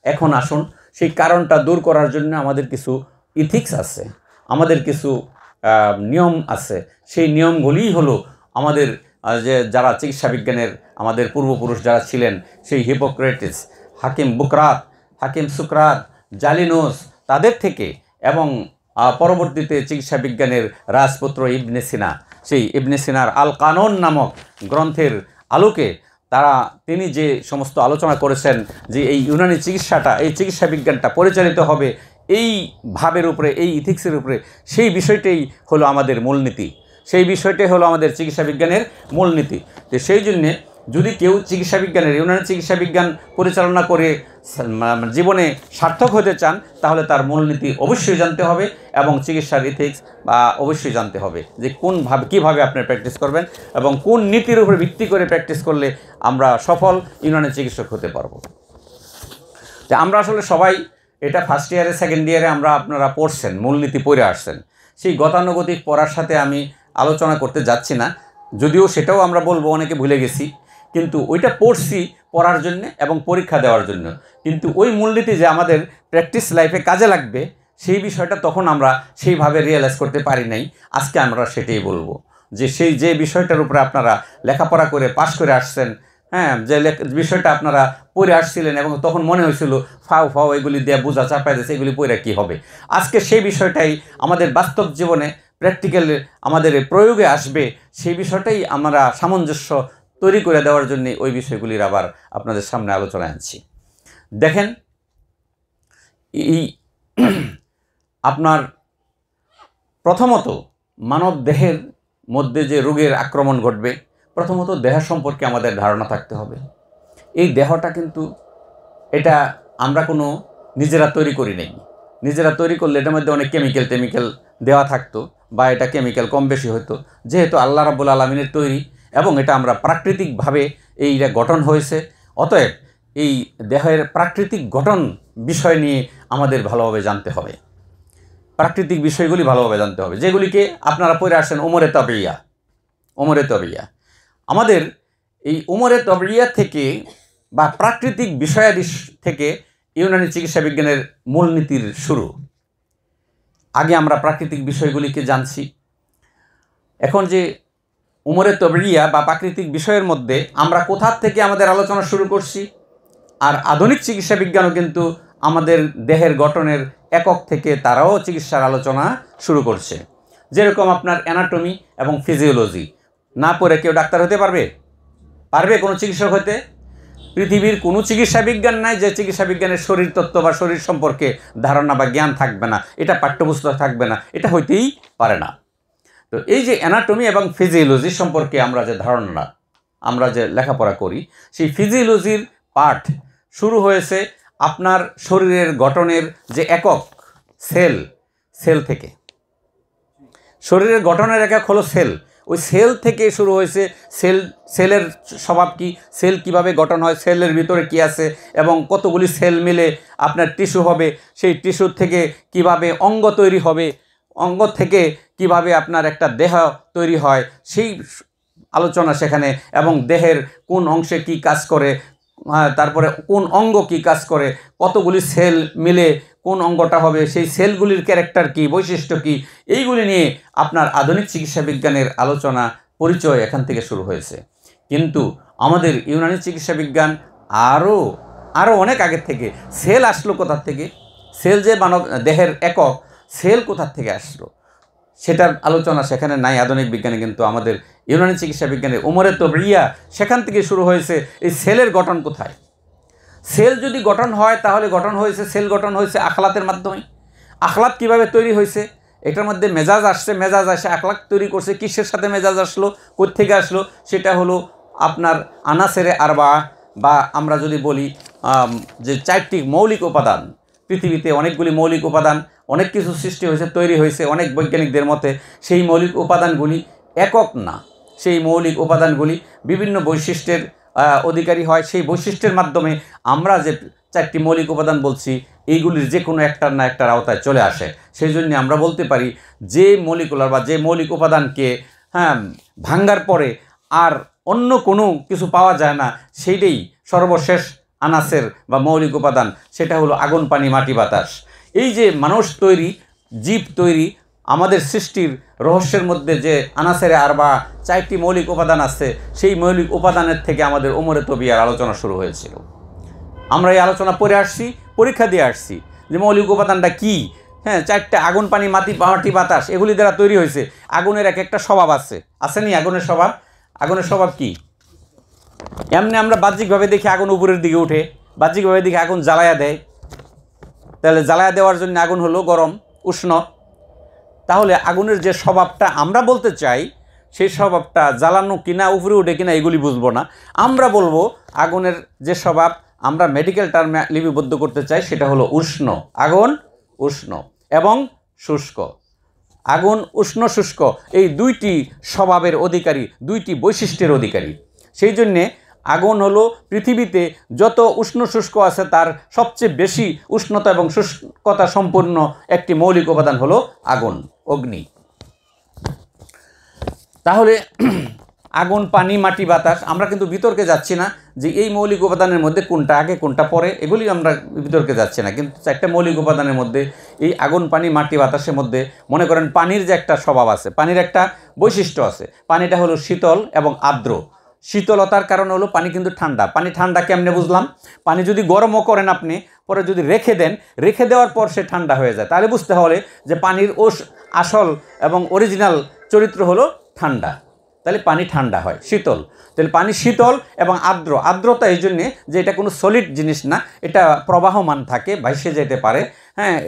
এখন আসুন, সেই কারণটা দূর করার জন্য আমাদের কিছু ইথিক্স আছে, আমাদের কিছু নিয়ম আছে। সেই নিয়মগুলিই হলো আমাদের যে যারা চিকিৎসা বিজ্ঞানের আমাদের পূর্বপুরুষ যারা ছিলেন, সেই হিপোক্রেটিস, হাকিম বুকরাত, হাকিম সুকরাত, জালিনোস, তাদের থেকে, এবং পরবর্তীতে চিকিৎসা বিজ্ঞানের রাজপুত্র ইবনে সিনা, সেই ইবনে সিনার আল কানুন নামক গ্রন্থের আলোকে তিনি যে সমস্ত আলোচনা করেছেন যে এই ইউনানি চিকিৎসাটা, এই চিকিৎসা বিজ্ঞানটা পরিচালিত হবে এই ভাবের উপরে, এই ইথিক্সের উপরে, সেই বিষয়টাই হলো আমাদের মূলনীতি, সেই বিষয়টাই হলো আমাদের চিকিৎসা বিজ্ঞানের মূলনীতি। তো সেই জন্যে যদি কেউ চিকিৎসা বিজ্ঞানের, ইউনানি চিকিৎসা বিজ্ঞান পরিচালনা করে জীবনে সার্থক হতে চান, তাহলে তার মূলনীতি অবশ্যই জানতে হবে এবং চিকিৎসার ইথিক্স বা অবশ্যই জানতে হবে যে কীভাবে আপনি প্র্যাকটিস করবেন এবং কোন নীতির উপর ভিত্তি করে প্র্যাকটিস করলে আমরা সফল ইউনানি চিকিৎসক হতে পারবো। যে আমরা আসলে সবাই এটা ফার্স্ট ইয়ারে, সেকেন্ড ইয়ারে আপনারা পড়ছেন, মূলনীতি পড়ে আসছেন। সেই গতানুগতিক পড়ার সাথে আমি আলোচনা করতে যাচ্ছি না, যদিও সেটাও আমরা বলবো অনেকে ভুলে গেছি, কিন্তু ওইটা পড়ছি পড়ার জন্য এবং পরীক্ষা দেওয়ার জন্য। কিন্তু ওই মূলনীতি যে আমাদের প্র্যাকটিস লাইফে কাজে লাগবে, সেই বিষয়টা তখন আমরা সেইভাবে রিয়েলাইজ করতে পারি নাই। আজকে আমরা সেটাই বলবো যে যে বিষয়টার উপরে আপনারা লেখাপড়া করে পাশ করে আসছেন, হ্যাঁ, যে বিষয়টা আপনারা পড়ে আসছিলেন এবং তখন মনে হয়েছিল ফাও এগুলি দিয়ে বোঝা চাপাই দিয়েছে, এগুলি পড়ে কী হবে। আজকে সেই বিষয়টাই আমাদের বাস্তব জীবনে প্র্যাকটিক্যাল আমাদের প্রয়োগে আসবে, সেই বিষয়টাই আমরা সামঞ্জস্য তৈরি করে দেওয়ার জন্য ওই বিষয়গুলির আবার আপনাদের সামনে আলোচনায় আনছি। দেখেন, এই আপনার প্রথমত মানব দেহের মধ্যে যে রোগের আক্রমণ ঘটবে, প্রথমত দেহ সম্পর্কে আমাদের ধারণা থাকতে হবে। এই দেহটা কিন্তু এটা আমরা কোনো নিজেরা তৈরি করি নাই। নিজেরা তৈরি করলে এটার মধ্যে অনেক কেমিক্যাল দেওয়া থাকতো বা এটা কেমিক্যাল কম বেশি হতো। যেহেতু আল্লাহ রাব্বুল আলামিনের তৈরি এবং এটা আমরা প্রাকৃতিকভাবে এইটা গঠন হয়েছে, অতএব এই দেহের প্রাকৃতিক গঠন বিষয় নিয়ে আমাদের ভালোভাবে জানতে হবে। প্রাকৃতিক বিষয়গুলি ভালোভাবে জানতে হবে, যেগুলিকে আপনারা পড়ে আসেন ওমরে তবিয়া। আমাদের এই ওমরে তবিয়া থেকে বা প্রাকৃতিক বিষয়াদি থেকে ইউনানি চিকিৎসা বিজ্ঞানের মূলনীতির শুরু। আগে আমরা প্রাকৃতিক বিষয়গুলিকে জানছি, এখন যে ওমরে তবিয়া বা প্রাকৃতিক বিষয়ের মধ্যে আমরা কোথা থেকে আমাদের আলোচনা শুরু করছি। আর আধুনিক চিকিৎসা বিজ্ঞানও কিন্তু আমাদের দেহের গঠনের একক থেকে তারাও চিকিৎসার আলোচনা শুরু করছে। যেরকম আপনার অ্যানাটমি এবং ফিজিওলজি না পড়ে কেউ ডাক্তার হতে পারবে কোনো চিকিৎসক হতে? পৃথিবীর কোনো চিকিৎসা বিজ্ঞান নাই যে চিকিৎসা বিজ্ঞানের শরীরতত্ত্ব বা শরীর সম্পর্কে ধারণা বা জ্ঞান থাকবে না, এটা পাঠ্যপুস্তক থাকবে না, এটা হইতেই পারে না। তো এই যে অ্যানাটমি এবং ফিজিওলজি সম্পর্কে আমরা যে ধারণা, আমরা যে লেখাপড়া করি, সেই ফিজিওলজির পাঠ শুরু হয়েছে আপনার শরীরের গঠনের যে একক সেল থেকে। শরীরের গঠনের একক হলো সেল। ওই সেল থেকে শুরু হয়েছে। সেলের স্বভাব কী, সেল কিভাবে গঠন হয়, সেলের ভিতরে কি আছে এবং কতগুলি সেল মিলে আপনার টিস্যু হবে, সেই টিস্যুর থেকে কিভাবে অঙ্গ তৈরি হবে, অঙ্গ থেকে কিভাবে আপনার একটা দেহ তৈরি হয়, সেই আলোচনা সেখানে, এবং দেহের কোন অংশে কি কাজ করে, তারপরে কোন অঙ্গ কি কাজ করে, কতগুলি সেল মিলে কোন অঙ্গটা হবে, সেই সেলগুলির ক্যারেক্টার কি, বৈশিষ্ট্য কি, এইগুলি নিয়ে আপনার আধুনিক চিকিৎসা বিজ্ঞানের আলোচনা পরিচয় এখান থেকে শুরু হয়েছে। কিন্তু আমাদের ইউনানি চিকিৎসা বিজ্ঞান আরও অনেক আগের থেকে। সেল আসলো কোথার থেকে, সেল যে মানব দেহের একক, সেল কোথার থেকে আসলো সেটার আলোচনা সেখানে নাই আধুনিক বিজ্ঞানে। কিন্তু আমাদের ইউনানি চিকিৎসা বিজ্ঞানের উমরে তবরিয়া, সেখান থেকে শুরু হয়েছে এই সেলের গঠন কোথায়। সেল যদি গঠন হয় তাহলে সেল গঠন হয়েছে আখলাতের মাধ্যমে। আখলাত কিভাবে তৈরি হয়েছে, এটার মধ্যে মেজাজ আসছে, মেজাজ আসে আখলাক তৈরি করছে। কিসের সাথে মেজাজ আসলো, কোত্থেকে আসলো, সেটা হলো আপনার আনাসেরে আরবা, বা আমরা যদি বলি যে 4টি মৌলিক উপাদান। পৃথিবীতে অনেকগুলি মৌলিক উপাদান, অনেক কিছু সৃষ্টি হয়েছে, তৈরি হয়েছে অনেক বৈজ্ঞানিকদের মতে। সেই মৌলিক উপাদানগুলি একক না, সেই মৌলিক উপাদানগুলি বিভিন্ন বৈশিষ্ট্যের অধিকারী হয়। সেই বৈশিষ্ট্যের মাধ্যমে আমরা যে 4টি মৌলিক উপাদান বলছি, এইগুলির যে কোনো একটার না একটার আওতায় চলে আসে। সেই জন্য আমরা বলতে পারি যে মলিকুলার বা যে মৌলিক উপাদানকে ভাঙ্গার পরে আর অন্য কোনো কিছু পাওয়া যায় না, সেইটাই সর্বশেষ আনাসের বা মৌলিক উপাদান, সেটা হলো আগুন, পানি, মাটি, বাতাস। এই যে মানুষ তৈরি, জীব তৈরি, আমাদের সৃষ্টির রহস্যের মধ্যে যে আনাসেরে আরবা 4টি মৌলিক উপাদান আছে, সেই মৌলিক উপাদানের থেকে আমাদের উমরে তবিয়ার আলোচনা শুরু হয়েছিল। আমরা এই আলোচনা পড়ে আসছি, পরীক্ষা দিয়ে আসছি যে মৌলিক উপাদানটা কী। 4টে আগুন, পানি, মাটি, বাতাস, এগুলি দ্বারা তৈরি হয়েছে। আগুনের এক একটা স্বভাব আসেনি আগুনের স্বভাব? আগুনের স্বভাব কী? এমনি আমরা বাহ্যিকভাবে দেখি আগুন উপরের দিকে উঠে, বাহ্যিকভাবে দেখি আগুন জ্বালায়া দেয়। তাহলে জ্বালায়া দেওয়ার জন্য আগুন হলো গরম, উষ্ণ। তাহলে আগুনের যে স্বভাবটা আমরা বলতে চাই, সেই স্বভাবটা জ্বালানো কিনা, উপরে উঠে কিনা, এগুলি বুঝবো না। আমরা বলবো আগুনের যে স্বভাব আমরা মেডিকেল টার্মে লিপিবদ্ধ করতে চাই, সেটা হলো উষ্ণ। আগুন উষ্ণ এবং শুষ্ক। আগুন উষ্ণ শুষ্ক, এই 2টি স্বভাবের অধিকারী, 2টি বৈশিষ্ট্যের অধিকারী। সেই জন্যে আগুন হলো পৃথিবীতে যত উষ্ণ শুষ্ক আছে তার সবচেয়ে বেশি উষ্ণতা এবং শুষ্কতা সম্পূর্ণ একটি মৌলিক উপাদান হলো আগুন, অগ্নি। তাহলে আগুন, পানি, মাটি, বাতাস, আমরা কিন্তু বিতর্কে যাচ্ছি না যে এই মৌলিক উপাদানের মধ্যে কোনটা আগে কোনটা পরে, এগুলি আমরা বিতর্কে যাচ্ছি না। কিন্তু 4টা মৌলিক উপাদানের মধ্যে এই আগুন, পানি, মাটি, বাতাসের মধ্যে মনে করেন পানির যে একটা স্বভাব আছে, পানির একটা বৈশিষ্ট্য আছে। পানিটা হলো শীতল এবং আর্দ্র। শীতলতার কারণ হলো পানি কিন্তু ঠান্ডা। পানি ঠান্ডা কেমনে বুঝলাম? পানি যদি গরমও করেন আপনি, পরে যদি রেখে দেওয়ার পর সে ঠান্ডা হয়ে যায়, তাহলে বুঝতে হবে যে পানির আসল এবং অরিজিনাল চরিত্র হলো ঠান্ডা। তাহলে পানি ঠান্ডা হয়, শীতল। তাহলে পানি শীতল এবং আর্দ্র। আর্দ্রতা এই জন্যে যে এটা কোনো সলিড জিনিস না, এটা প্রবাহমান থাকে, ভাসে যেতে পারে,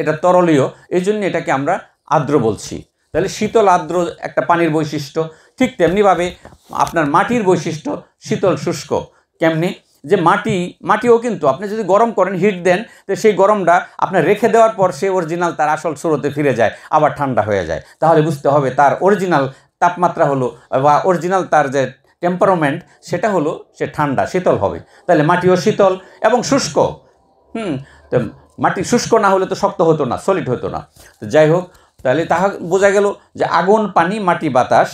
এটা তরলীয়, এই জন্য এটাকে আমরা আর্দ্র বলছি। তাহলে শীতল আর্দ্র একটা পানির বৈশিষ্ট্য। ঠিক তেমনিভাবে আপনার মাটির বৈশিষ্ট্য শীতল শুষ্ক। কেমনি? যে মাটিও কিন্তু আপনি যদি গরম করেন, হিট দেন, তো সেই গরমটা আপনার রেখে দেওয়ার পর সে অরিজিনাল তার আসল স্রোতে ফিরে যায়, আবার ঠান্ডা হয়ে যায়। তাহলে বুঝতে হবে তার অরিজিনাল তাপমাত্রা হলো, বা অরিজিনাল তার যে টেম্পারমেন্ট, সেটা হলো সে ঠান্ডা, শীতল হবে। তাহলে মাটিও শীতল এবং শুষ্ক। তো মাটি শুষ্ক না হলে তো শক্ত হতো না, সলিড হতো না। তো যাই হোক, তাহলে তাহা বোঝা গেল যে আগুন, পানি, মাটি, বাতাস।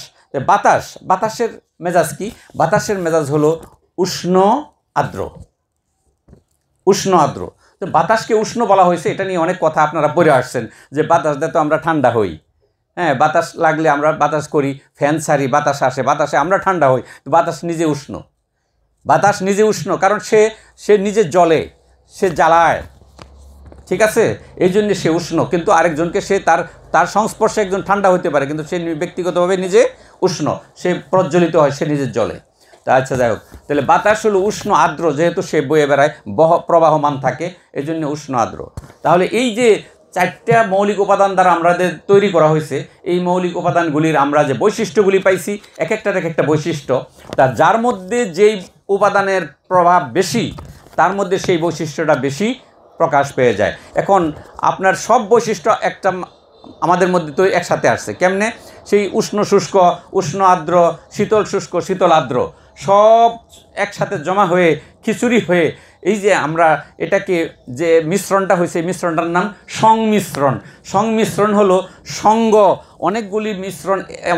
বাতাসের মেজাজ কি? বাতাসের মেজাজ হলো উষ্ণ আর্দ্র। উষ্ণ আর্দ্র। তো বাতাসকে উষ্ণ বলা হয়েছে, এটা নিয়ে অনেক কথা আপনারা পড়ে আসছেন যে বাতাস দিয়ে তো আমরা ঠান্ডা হই। বাতাস লাগলে আমরা বাতাস করি, ফ্যান ছাড়ি, বাতাস আসে, বাতাসে আমরা ঠান্ডা হই। তো বাতাস নিজে উষ্ণ। বাতাস নিজে উষ্ণ কারণ সে নিজে জ্বলে, সে জ্বালায়, ঠিক আছে? এই জন্য সে উষ্ণ। কিন্তু আরেকজনকে সে তার সংস্পর্শে একজন ঠান্ডা হতে পারে, কিন্তু সে ব্যক্তিগতভাবে নিজে উষ্ণ, সে প্রজ্বলিত হয়, সে নিজের জ্বলে। তা আচ্ছা যাই হোক, তাহলে বাতাস হলো উষ্ণ আর্দ্র, যেহেতু সে বয়ে বেড়ায় প্রবাহমান থাকে, এই জন্য উষ্ণ আর্দ্র। তাহলে এই যে 4টা মৌলিক উপাদান দ্বারা আমাদের তৈরি করা হয়েছে, এই মৌলিক উপাদানগুলির আমরা যে বৈশিষ্ট্যগুলি পাইছি, এক একটা বৈশিষ্ট্য, তা যার মধ্যে যেই উপাদানের প্রভাব বেশি তার মধ্যে সেই বৈশিষ্ট্যটা বেশি প্রকাশ পেয়ে যায়। এখন আপনার সব বৈশিষ্ট্য একটা আমাদের মধ্যে তো একসাথে আসছে কেমনে? সেই উষ্ণ শুষ্ক, উষ্ণ আর্দ্র, শীতল শুষ্ক, শীতল আর্দ্র সব একসাথে জমা হয়ে খিচুড়ি হয়ে এই যে আমরা এটাকে যে মিশ্রণটা হয়েছে, এই মিশ্রণটার নাম সংমিশ্রণ। সংমিশ্রণ হলো সঙ্গ,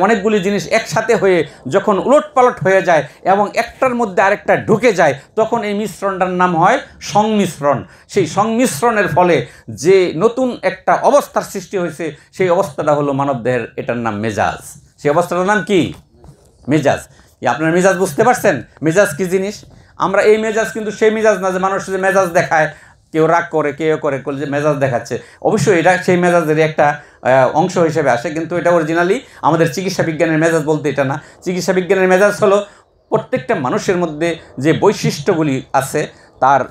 অনেকগুলি জিনিস একসাথে হয়ে যখন উলটপালট হয়ে যায় এবং একটার মধ্যে আরেকটা ঢুকে যায়, তখন এই মিশ্রণটার নাম হয় সংমিশ্রণ। সেই সংমিশ্রণের ফলে যে নতুন একটা অবস্থার সৃষ্টি হয়েছে, সেই অবস্থাটা হলো মানবদেহের, এটার নাম মেজাজ। সেই অবস্থাটার নাম কি? মেজাজ। আপনার মেজাজ বুঝতে পারছেন? মেজাজ কি জিনিস? আমরা এই মেজাজ কিন্তু সেই মেজাজ না যে মানুষ যে মেজাজ দেখায়, কেউ রাগ করে, কেউ করে যে মেজাজ দেখাচ্ছে। অবশ্যই এটা সেই মেজাজেরই একটা অংশ হিসেবে আসে, কিন্তু এটা অরিজিনালি আমাদের চিকিৎসা বিজ্ঞানের মেজাজ বলতে এটা না। চিকিৎসা বিজ্ঞানের মেজাজ হলো প্রত্যেকটা মানুষের মধ্যে যে বৈশিষ্ট্যগুলি আছে তার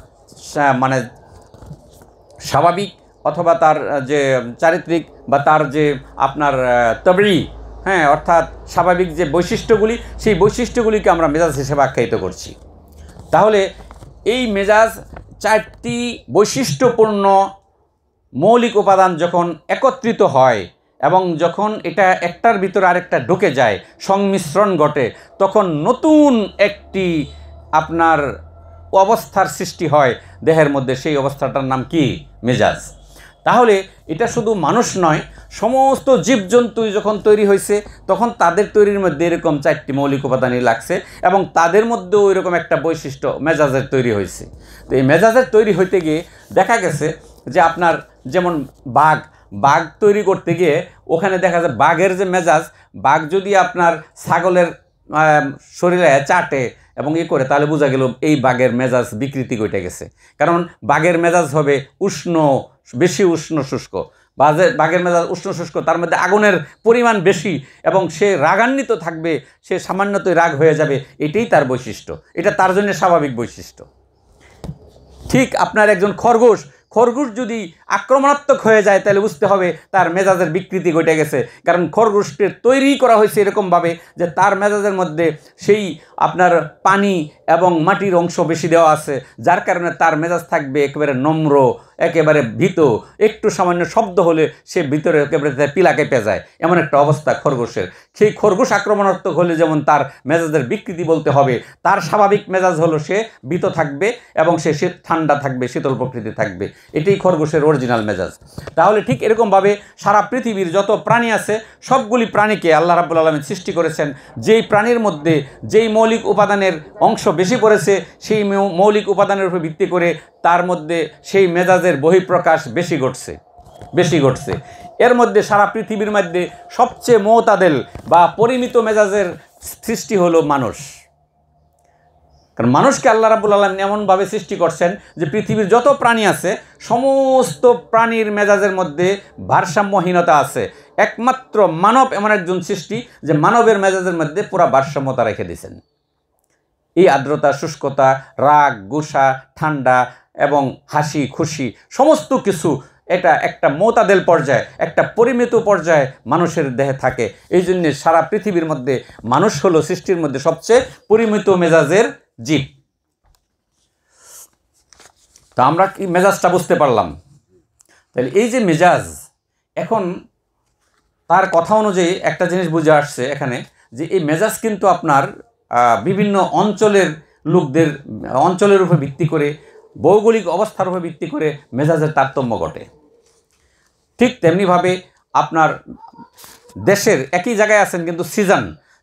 মানে স্বাভাবিক অথবা তার যে চারিত্রিক বা তার যে আপনার তবরি, হ্যাঁ, অর্থাৎ স্বাভাবিক যে বৈশিষ্ট্যগুলি, সেই বৈশিষ্ট্যগুলিকে আমরা মেজাজ হিসেবে আখ্যায়িত করছি। তাহলে এই মেজাজ 4টি বৈশিষ্ট্যপূর্ণ মৌলিক উপাদান যখন একত্রিত হয় এবং যখন এটা একটার ভিতরে আরেকটা ঢুকে যায়, সংমিশ্রণ ঘটে, তখন নতুন একটি আপনার অবস্থার সৃষ্টি হয় দেহের মধ্যে। সেই অবস্থাটার নাম কি? মেজাজ। তাহলে এটা শুধু মানুষ নয়, সমস্ত জীবজন্তু যখন তৈরি হয়েছে তখন তাদের তৈরির মধ্যে এরকম 4টি মৌলিক উপাদানই লাগছে এবং তাদের মধ্যেও এরকম একটা বৈশিষ্ট্য মেজাজের তৈরি হয়েছে। তো এই মেজাজের তৈরি হইতে গিয়ে দেখা গেছে যে আপনার যেমন বাঘ তৈরি করতে গিয়ে ওখানে দেখা যায় বাঘের যে মেজাজ, বাঘ যদি আপনার ছাগলের শরীরে চাটে এবং করে, তাহলে বোঝা গেল এই বাঘের মেজাজ বিকৃতি ঘটে গেছে। কারণ বাঘের মেজাজ হবে উষ্ণ, বেশি উষ্ণ শুষ্ক। বাঘের মেজাজ উষ্ণ শুষ্ক, তার মধ্যে আগুনের পরিমাণ বেশি এবং সে রাগান্বিত থাকবে, সে সামান্যতই রাগ হয়ে যাবে, এটাই তার বৈশিষ্ট্য, এটা তার জন্য স্বাভাবিক বৈশিষ্ট্য। ঠিক আপনার একজন খরগোশ যদি আক্রমণাত্মক হয়ে যায়, তাহলে বুঝতে হবে তার মেজাজের বিকৃতি ঘটে গেছে। কারণ খরগোশটির তৈরি করা হয়েছে এরকমভাবে যে তার মেজাজের মধ্যে সেই আপনার পানি এবং মাটির অংশ বেশি দেওয়া আছে, যার কারণে তার মেজাজ থাকবে একেবারে নম্র, একেবারে ভীত। একটু সামান্য শব্দ হলে সে ভিতরে একেবারে পিলা কেঁপে যায়, এমন একটা অবস্থা খরগোশের। সেই খরগোশ আক্রমণাত্মক হলে যেমন তার মেজাজের বিকৃতি বলতে হবে, তার স্বাভাবিক মেজাজ হলো সে ভীত থাকবে এবং সে ঠান্ডা থাকবে, শীতল প্রকৃতি থাকবে। এটাই খরগোশের অরিজিনাল মেজাজ। তাহলে ঠিক এরকমভাবে সারা পৃথিবীর যত প্রাণী আছে, সবগুলি প্রাণীকে আল্লাহ রাব্বুল আলামিন সৃষ্টি করেছেন। যেই প্রাণীর মধ্যে যেই মৌলিক উপাদানের অংশ বেশি পড়েছে, সেই মৌলিক উপাদানের উপর ভিত্তি করে তার মধ্যে সেই মেজাজের বহিঃপ্রকাশ বেশি ঘটছে। এর মধ্যে সারা পৃথিবীর মধ্যে সবচেয়ে মুতাদিল বা পরিমিত মেজাজের সৃষ্টি হলো মানুষ। কারণ মানুষকে আল্লাহ রাব্বুল আলামিন এমনভাবে সৃষ্টি করছেন যে পৃথিবীর যত প্রাণী আছে, সমস্ত প্রাণীর মেজাজের মধ্যে ভারসাম্যহীনতা আছে। একমাত্র মানব এমন একজন সৃষ্টি যে মানবের মেজাজের মধ্যে পুরা ভারসাম্যতা রেখে দিয়েছেন। এই আর্দ্রতা, শুষ্কতা, রাগ, গুসা, ঠান্ডা এবং হাসি খুশি সমস্ত কিছু এটা একটা মুতাদিল পর্যায়ে, একটা পরিমিত পর্যায়ে মানুষের দেহে থাকে। এই জন্যে সারা পৃথিবীর মধ্যে মানুষ হলো সৃষ্টির মধ্যে সবচেয়ে পরিমিত মেজাজের জীব। তো আমরা কি মেজাজটা বুঝতে পারলাম? তাহলে এই যে মেজাজ, এখন তার কথা অনুযায়ী একটা জিনিস বুঝে আসছে এখানে, যে এই মেজাজ কিন্তু আপনার বিভিন্ন অঞ্চলের উপর ভিত্তি করে, ভৌগোলিক অবস্থার উপর ভিত্তি করে মেজাজের তারতম্য ঘটে। ঠিক তেমনিভাবে আপনার দেশের একই জায়গায় আছেন, কিন্তু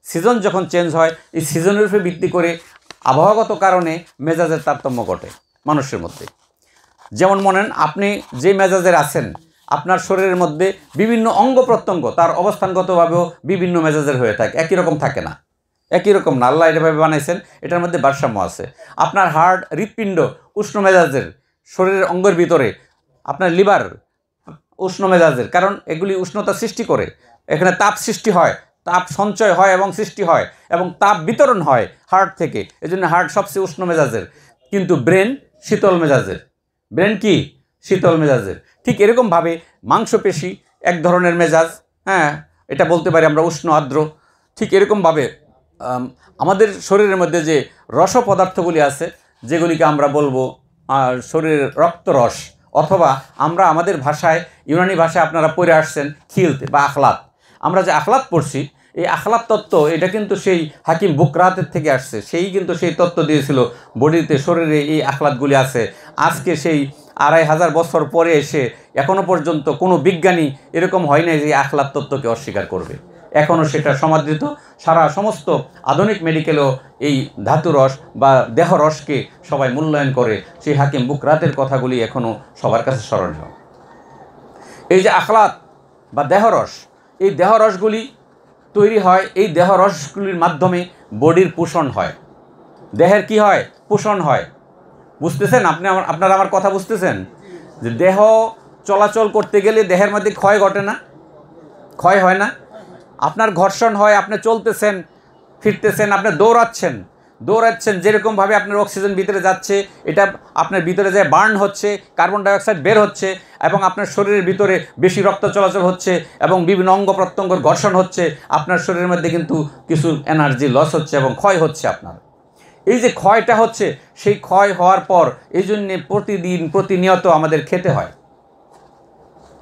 সিজন যখন চেঞ্জ হয়, এই সিজনের উপর ভিত্তি করে আবহাওয়াগত কারণে মেজাজের তারতম্য ঘটে মানুষের মধ্যে। যেমন মনেন, আপনি যে মেজাজের আছেন, আপনার শরীরের মধ্যে বিভিন্ন অঙ্গ প্রত্যঙ্গ তার অবস্থানগতভাবেও বিভিন্ন মেজাজের হয়ে থাকে, একই রকম থাকে না, একই রকম না। আল্লাহ এটাভাবে বানাইছেন, এটার মধ্যে ভারসাম্য আছে। আপনার হার্ট, হৃৎপিণ্ড উষ্ণ মেজাজের, শরীরের অঙ্গের ভিতরে আপনার লিভার উষ্ণ মেজাজের, কারণ এগুলি উষ্ণতা সৃষ্টি করে, এখানে তাপ সৃষ্টি হয়, তাপ সঞ্চয় হয় এবং সৃষ্টি হয় এবং তাপ বিতরণ হয় হার্ট থেকে। এজন্য হার্ট সবচেয়ে উষ্ণ মেজাজের, কিন্তু ব্রেন শীতল মেজাজের। ব্রেন কি? শীতল মেজাজের। ঠিক এরকমভাবে মাংসপেশি এক ধরনের মেজাজ, হ্যাঁ, এটা বলতে পারি আমরা উষ্ণ আর্দ্র। ঠিক এরকমভাবে আমাদের শরীরের মধ্যে যে রস পদার্থগুলি আছে, যেগুলিকে আমরা বলবো শরীরের রক্তরস, অথবা আমরা আমাদের ভাষায়, ইউনানি ভাষায় আপনারা পড়ে আসছেন খিলত বা আখলাত। আমরা যে আখলাত পড়ছি, এই আখলাত তত্ত্ব এটা কিন্তু সেই হাকিম বুকরাতের থেকে আসছে। সেই কিন্তু সেই তত্ত্ব দিয়েছিল বডিতে, শরীরে এই আখলাতগুলি আছে। আজকে সেই 2500 বছর পরে এসে এখনও পর্যন্ত কোনো বিজ্ঞানী এরকম হয় নাই যে আখলাত তত্ত্বকে অস্বীকার করবে। এখনও সেটা সমাদৃত। সারা সমস্ত আধুনিক মেডিকেলও এই ধাতুরস বা দেহরসকে সবাই মূল্যায়ন করে। সেই হাকিম বুকরাতের কথাগুলি এখনও সবার কাছে স্মরণীয়। এই যে আখলাত বা দেহরস, এই দেহরসগুলি তৈরি হয়, এই দেহরসগুলির মাধ্যমে বডির পোষণ হয়। দেহের কি হয়? পোষণ হয়। বুঝতেছেন আপনারা আমার কথা বুঝতেছেন? যে দেহ চলাচল করতে গেলে দেহের মধ্যে ক্ষয় ঘটে না? ক্ষয় হয় না? আপনার ঘর্ষণ হয়, আপনি চলতেছেন, ফিরতেছেন, আপনি দৌড়াচ্ছেন, যেরকমভাবে আপনার অক্সিজেন ভিতরে যাচ্ছে, এটা আপনার ভিতরে যায় বার্ন হচ্ছে, কার্বন ডাইঅক্সাইড বের হচ্ছে, এবং আপনার শরীরের ভিতরে বেশি রক্ত চলাচল হচ্ছে এবং বিভিন্ন অঙ্গ প্রত্যঙ্গর ঘর্ষণ হচ্ছে। আপনার শরীরের মধ্যে কিন্তু কিছু এনার্জি লস হচ্ছে এবং ক্ষয় হচ্ছে আপনার। এই যে ক্ষয়টা হচ্ছে, সেই ক্ষয় হওয়ার পর এই জন্যে প্রতিনিয়ত আমাদের খেতে হয়।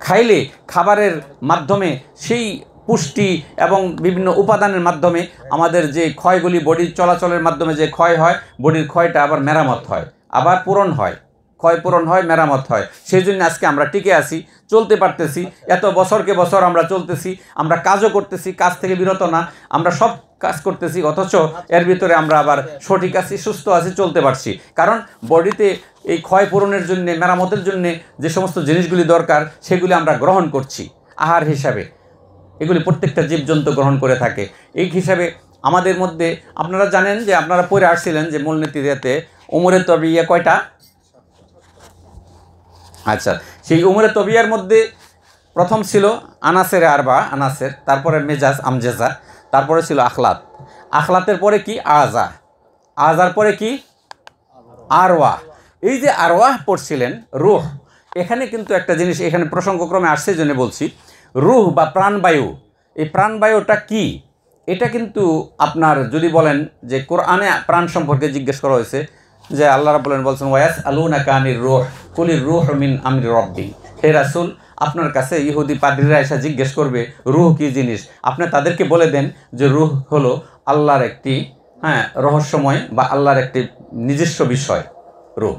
খাইলে খাবারের মাধ্যমে সেই পুষ্টি এবং বিভিন্ন উপাদানের মাধ্যমে আমাদের যে ক্ষয়গুলি, বডির চলাচলের মাধ্যমে যে ক্ষয় হয়, বডির ক্ষয়টা আবার মেরামত হয়, আবার পূরণ হয়, ক্ষয় পূরণ হয়, মেরামত হয়। সেই জন্য আজকে আমরা টিকে আছি, চলতে পারতেছি। এত বছরকে বছর আমরা চলতেছি, আমরা কাজও করতেছি, কাজ থেকে বিরত না, আমরা সব কাজ করতেছি, অথচ এর ভিতরে আমরা আবার সঠিক আছি, সুস্থ আছি, চলতে পারছি। কারণ বডিতে এই ক্ষয় পূরণের জন্যে, মেরামতের জন্যে যে সমস্ত জিনিসগুলি দরকার, সেগুলি আমরা গ্রহণ করছি আহার হিসাবে। এগুলি প্রত্যেকটা জীবজন্তু গ্রহণ করে থাকে। এই হিসাবে আমাদের মধ্যে আপনারা জানেন যে আপনারা পড়ে আসছিলেন যে মূলনীতিতে উমরে তবিয়া কয়টা? আচ্ছা, সেই উমরে তবিয়ার মধ্যে প্রথম ছিল আনাসের আরবা, আনাসের, তারপরে মেজাজ আমজেজা, তারপরে ছিল আখলাত। আখলাতের পরে কি? আজা। আজার পরে কি? আরওয়াহ। এই যে আরওয়াহ পড়ছিলেন, রুহ, এখানে কিন্তু একটা জিনিস এখানে প্রসঙ্গক্রমে আসছে, জন্য বলছি। রুহ বা প্রাণবায়ু, এই প্রাণবায়ুটা কি? এটা কিন্তু আপনার যদি বলেন যে কোরআনে প্রাণ সম্পর্কে জিজ্ঞেস করা হয়েছে, যে আল্লাহ রাব্বুল আলামিন বলছেন ওয়াস আলুনাকা আনির রূহ কুলির রূহ মিন আমরি রব্বি। হে রাসূল, আপনার কাছে ইহুদি পাদ্রীরা এসে জিজ্ঞেস করবে রূহ কী জিনিস, আপনি তাদেরকে বলে দেন যে রূহ হলো আল্লাহর একটি রহস্যময় বা আল্লাহর একটি নিজস্ব বিষয়। রূহ,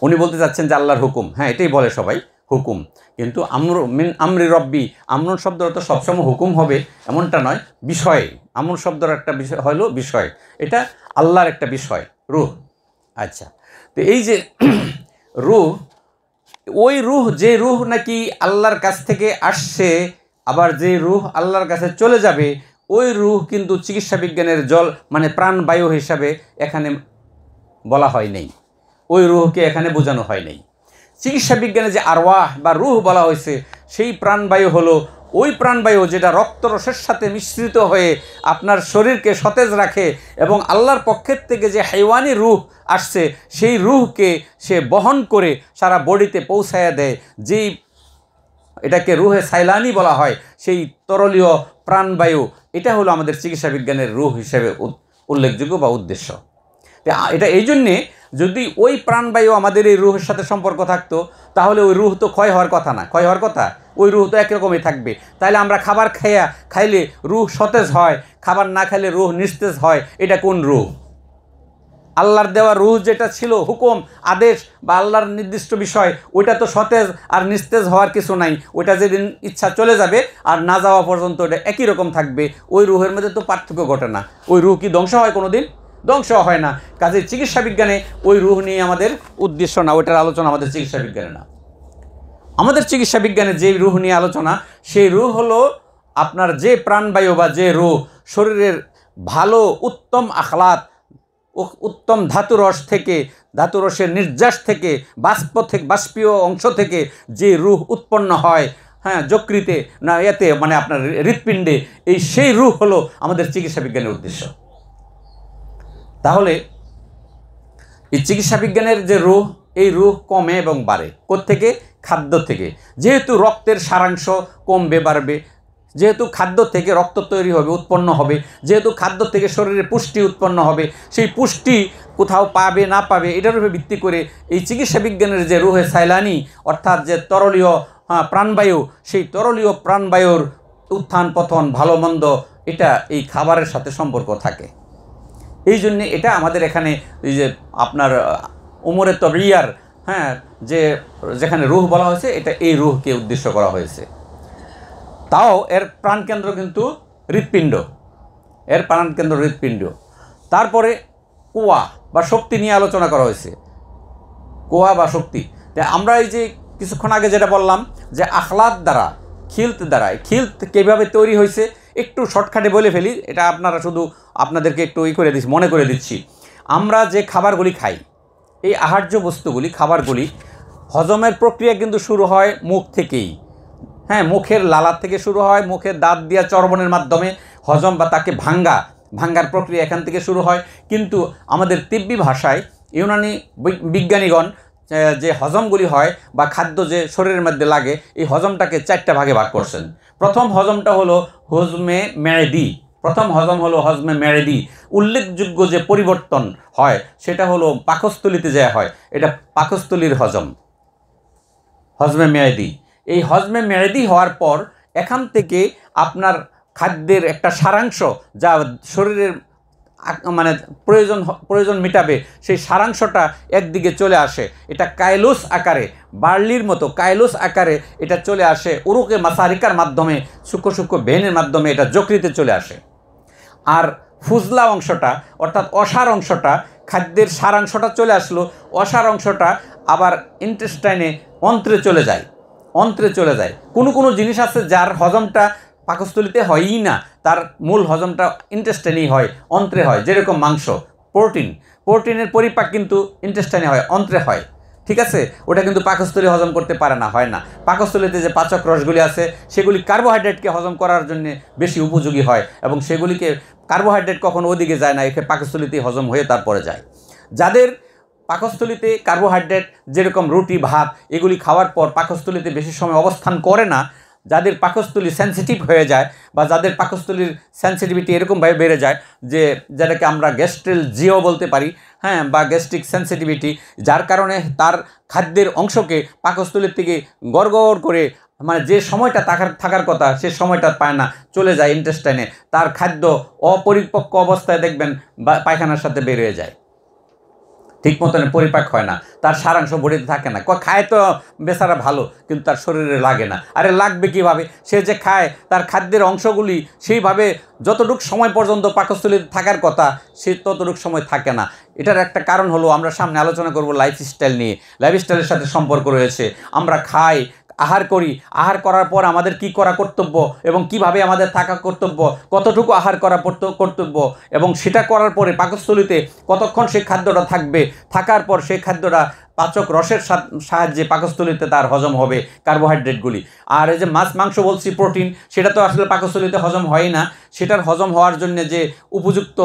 উনি বলতে চাচ্ছেন যে আল্লাহর হুকুম। হ্যাঁ, এটাই বলে সবাই, হুকুম। কিন্তু আমর মিন আমরি রব্বি, আমর শব্দটা তো সবসময় হুকুম হবে এমনটা নয়, বিষয়। আমর শব্দের একটা বিষয় হলো বিষয়, এটা আল্লাহর একটা বিষয়, রূহ। আচ্ছা, তো এই যে রূহ, ওই রূহ, যে রূহ নাকি আল্লাহর কাছ থেকে আসছে, আবার যে রূহ আল্লাহর কাছে চলে যাবে, ওই রূহ কিন্তু চিকিৎসা বিজ্ঞানের প্রাণবায়ু হিসাবে এখানে বলা হয় নাই, ওই রূহকে এখানে বোঝানো হয় নাই। চিকিৎসা বিজ্ঞানে যে আরওয়াহ বা রূহ বলা হয়েছে, সেই প্রাণবায়ু হলো ওই প্রাণবায়ু যেটা রক্তরসের সাথে মিশ্রিত হয়ে আপনার শরীরকে সতেজ রাখে, এবং আল্লাহর পক্ষের থেকে যে হাইওয়ানি রূহ আসছে, সেই রূহকে সে বহন করে সারা বডিতে পৌঁছায়া দেয়। যেই এটাকে রূহে সাইলানি বলা হয়, সেই তরলীয় প্রাণবায়ু, এটা হলো আমাদের চিকিৎসা বিজ্ঞানের রূহ হিসেবে উল্লেখযোগ্য বা উদ্দেশ্য। এটা এই জন্যে, যদি ওই প্রাণবায়ু আমাদের এই রূহের সাথে সম্পর্ক থাকতো, তাহলে ওই রূহ তো ক্ষয় হওয়ার কথা না, ক্ষয় হওয়ার কথা, ওই রূহ তো একরকমই থাকবে। তাহলে আমরা খাবার খাইলে রূহ সতেজ হয়, খাবার না খাইলে রূহ নিস্তেজ হয়। এটা কোন রূহ? আল্লাহর দেওয়া রূহ যেটা ছিল, হুকুম, আদেশ বা আল্লাহর নির্দিষ্ট বিষয়, ওইটা তো সতেজ আর নিস্তেজ হওয়ার কিছু নাই। ওইটা যেদিন ইচ্ছা চলে যাবে আর না যাওয়া পর্যন্ত ওটা একই রকম থাকবে। ওই রূহের মধ্যে তো পার্থক্য ঘটে না। ওই রূহ কি ধ্বংস হয় কোনো দিন? ধ্বংস হয় না। কাজেই চিকিৎসা বিজ্ঞানে ওই রূহ নিয়ে আমাদের উদ্দেশ্য না, ওইটার আলোচনা আমাদের চিকিৎসা বিজ্ঞানে না। আমাদের চিকিৎসা বিজ্ঞানে যে রূহ নিয়ে আলোচনা, সেই রূহ হলো আপনার যে প্রাণবায়ু বা যে রূহ শরীরের ভালো উত্তম আখলাত, উত্তম ধাতুরস থেকে, ধাতুরসের নির্যাস থেকে, বাষ্পীয় অংশ থেকে যে রূহ উৎপন্ন হয়, হ্যাঁ যকৃতে না এতে মানে আপনার হৃৎপিণ্ডে, এই সেই রুহ হলো আমাদের চিকিৎসা বিজ্ঞানের উদ্দেশ্য। তাহলে এই চিকিৎসা বিজ্ঞানের যে রুহ, এই রুহ কমে এবং বাড়ে কোত্থেকে? খাদ্য থেকে। যেহেতু রক্তের সারাংশ কমবে বাড়বে, যেহেতু খাদ্য থেকে রক্ত তৈরি হবে, উৎপন্ন হবে, যেহেতু খাদ্য থেকে শরীরে পুষ্টি উৎপন্ন হবে, সেই পুষ্টি কোথাও পাবে না পাবে এটার উপরে ভিত্তি করে এই চিকিৎসা বিজ্ঞানের যে রুহে সাইলানি অর্থাৎ যে তরলীয় প্রাণবায়ু, সেই তরলীয় প্রাণবায়ুর উত্থান পতন ভালো মন্দ এটা এই খাবারের সাথে সম্পর্ক থাকে। এই জন্যে এটা আমাদের এখানে এই যে আপনার উমরে তবিয়ার হ্যাঁ যে যেখানে রুহ বলা হয়েছে, এটা এই রুহকে উদ্দেশ্য করা হয়েছে। তাও এর প্রাণকেন্দ্র কিন্তু হৃৎপিণ্ড, এর প্রাণকেন্দ্র হৃৎপিণ্ড। তারপরে কোয়া বা শক্তি নিয়ে আলোচনা করা হয়েছে। কোয়া বা শক্তি, আমরা এই যে কিছুক্ষণ আগে যেটা বললাম যে আখলাদ দ্বারা, খিলত দ্বারা, খিলত কীভাবে তৈরি হয়েছে একটু শর্টকাটে বলে ফেলি, এটা আপনারা শুধু আপনাদেরকে একটু করে দিচ্ছি, মনে করে দিচ্ছি। আমরা যে খাবারগুলি খাই, এই আহার্য বস্তুগুলি, খাবারগুলি হজমের প্রক্রিয়া কিন্তু শুরু হয় মুখ থেকেই। হ্যাঁ, মুখের লালা থেকে শুরু হয়, মুখের দাঁত দিয়া চর্বণের মাধ্যমে হজম বা তাকে ভাঙ্গার প্রক্রিয়া এখান থেকে শুরু হয়। কিন্তু আমাদের তিব্বি ভাষায় ইউনানি বিজ্ঞানীগণ যে হজমগুলি হয় বা খাদ্য যে শরীরের মধ্যে লাগে, এই হজমটাকে 4টা ভাগে ভাগ করছেন। প্রথম হজমটা হলো হজমে মেয়েদি, প্রথম হজম হলো হজমে মেয়েদি। উল্লেখযোগ্য যে পরিবর্তন হয় সেটা হলো পাকস্থলিতে যে হয়, এটা পাকস্থলীর হজম, হজমে মেয়েদি। এই হজমে মেয়েদি হওয়ার পর এখান থেকে আপনার খাদ্যের একটা সারাংশ যা শরীরের মানে প্রয়োজন মেটাবে, সেই সারাংশটা একদিকে চলে আসে। এটা কাইলোস আকারে, বার্লির মতো কাইলোস আকারে এটা চলে আসে উরুকে মাসারিকার মাধ্যমে, সূক্ষ্ম সূক্ষ্ম ভেনের মাধ্যমে এটা যকৃতে চলে আসে। আর ফুজলা অংশটা অর্থাৎ অসার অংশটা, খাদ্যের সারাংশটা চলে আসলো, অসার অংশটা আবার ইন্টেস্টাইনে অন্ত্রে চলে যায়, অন্ত্রে চলে যায়। কোনো জিনিস আছে যার হজমটা পাকস্থলিতে হয়ই না, তার মূল হজমটা ইন্টেস্টাইনেই হয়, অন্ত্রে হয়। যেরকম মাংস, প্রোটিনের পরিপাক কিন্তু ইন্টেস্টাইনে হয়, অন্ত্রে হয়, ঠিক আছে? ওটা কিন্তু পাকস্থলী হজম করতে পারে না, হয় না। পাকস্থলীতে যে পাচক রসগুলি আছে সেগুলি কার্বোহাইড্রেটকে হজম করার জন্য বেশি উপযোগী হয়, এবং সেগুলিকে কার্বোহাইড্রেট কখনো ওদিকে যায় না, এখানে পাকস্থলীতেই হজম হয়ে তারপরে যায়। যাদের পাকস্থলীতে কার্বোহাইড্রেট যেরকম রুটি ভাত এগুলি খাওয়ার পর পাকস্থলীতে বেশি সময় অবস্থান করে না, যাদের পাকস্থলী সেন্সিটিভ হয়ে যায় বা যাদের পাকস্থলীর সেন্সিটিভিটি এরকমভাবে বেড়ে যায় যে যেটাকে আমরা গ্যাস্ট্রিল জিও বলতে পারি, হ্যাঁ, বা গ্যাস্ট্রিক সেন্সিটিভিটি, যার কারণে তার খাদ্যের অংশকে পাকস্থলীর থেকে গড়গড় করে মানে যে সময়টা থাকার কথা সে সময়টা পায় না, চলে যায় ইন্টেস্টাইনে। তার খাদ্য অপরিপক্ক অবস্থায় দেখবেন বা পায়খানার সাথে বের হয়ে যায়, ঠিক মতন পরিপাক হয় না, তার সারাংশ বডিতে থাকে না। খায় তো বেচারা ভালো, কিন্তু তার শরীরে লাগে না। আরে লাগবে কীভাবে? সে যে খায় তার খাদ্যের অংশগুলি সেইভাবে যতটুক সময় পর্যন্ত পাকস্থলীতে থাকার কথা সে ততটুক সময় থাকে না। এটার একটা কারণ হলো, আমরা সামনে আলোচনা করব লাইফস্টাইল নিয়ে, লাইফস্টাইলের সাথে সম্পর্ক রয়েছে। আমরা খাই, আহার করি, আহার করার পর আমাদের কি করা কর্তব্য এবং কিভাবে আমাদের থাকা কর্তব্য, কতটুকু আহার করা কর্তব্য, এবং সেটা করার পরে পাকস্থলীতে কতক্ষণ সেই খাদ্যটা থাকবে, থাকার পর সেই খাদ্যটা পাচক রসের সাহায্যে পাকস্থলীতে তার হজম হবে কার্বোহাইড্রেটগুলি। আর এই যে মাছ মাংস বলছি প্রোটিন, সেটা তো আসলে পাকস্থলীতে হজম হয় না। সেটার হজম হওয়ার জন্য যে উপযুক্ত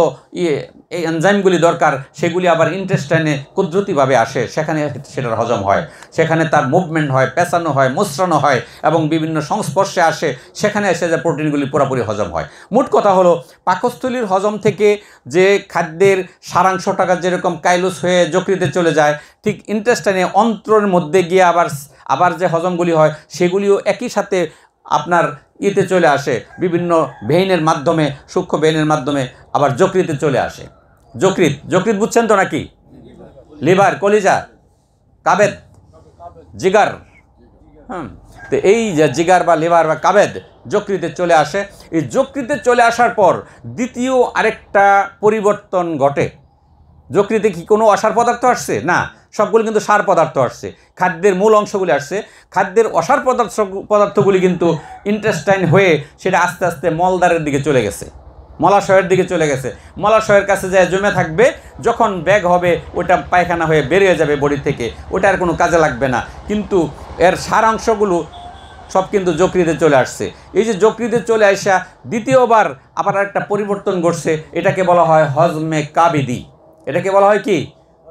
এই এনজাইমগুলি দরকার সেগুলি আবার ইন্টেস্টাইনে কুদরতিভাবে আসে, সেখানে সেটার হজম হয়, সেখানে তার মুভমেন্ট হয়, পেঁচানো হয়, মোচড়ানো হয় এবং বিভিন্ন সংস্পর্শে আসে, সেখানে এসে যে প্রোটিনগুলি পুরোপুরি হজম হয়। মোট কথা হলো পাকস্থলীর হজম থেকে যে খাদ্যের সারাংশটা যেরকম কাইলোস হয়ে যকৃতে চলে যায়, ঠিক ইন্টেস্টাইনে অন্ত্রের মধ্যে গিয়ে আবার যে হজমগুলি হয় সেগুলিও একই সাথে আপনার ইতে চলে আসে, বিভিন্ন ভেইনের মাধ্যমে, সূক্ষ্ম ভেইনের মাধ্যমে আবার যকৃতে চলে আসে। যকৃত বুঝছেন তো নাকি? লিভার, কলিজা, কাবেদ, জিগার, তো এই যে জিগার বা লিভার বা কাবেদ যকৃতে চলে আসে। এই যকৃতে চলে আসার পর দ্বিতীয় আরেকটা পরিবর্তন ঘটে। যকৃতে কি কোনো অসার পদার্থ আসছে? না, সবগুলি কিন্তু সার পদার্থ আসছে, খাদ্যের মূল অংশগুলি আসছে। খাদ্যের অসার পদার্থগুলি কিন্তু ইন্টেস্টাইন হয়ে সেটা আস্তে আস্তে মলদ্বারের দিকে চলে গেছে, মলাশয়ের দিকে চলে গেছে। মলাশয়ের কাছে যায় জমে থাকবে, যখন ব্যাগ হবে ওটা পায়খানা হয়ে বেরিয়ে যাবে বডি থেকে, ওটা আর কোনো কাজে লাগবে না। কিন্তু এর সার অংশগুলো সব কিন্তু যকৃতে চলে আসছে। এই যে যকৃতে চলে আসা দ্বিতীয়বার আবার একটা পরিবর্তন ঘটছে, এটাকে বলা হয় হজমে কাবেদী। এটাকে বলা হয় কি?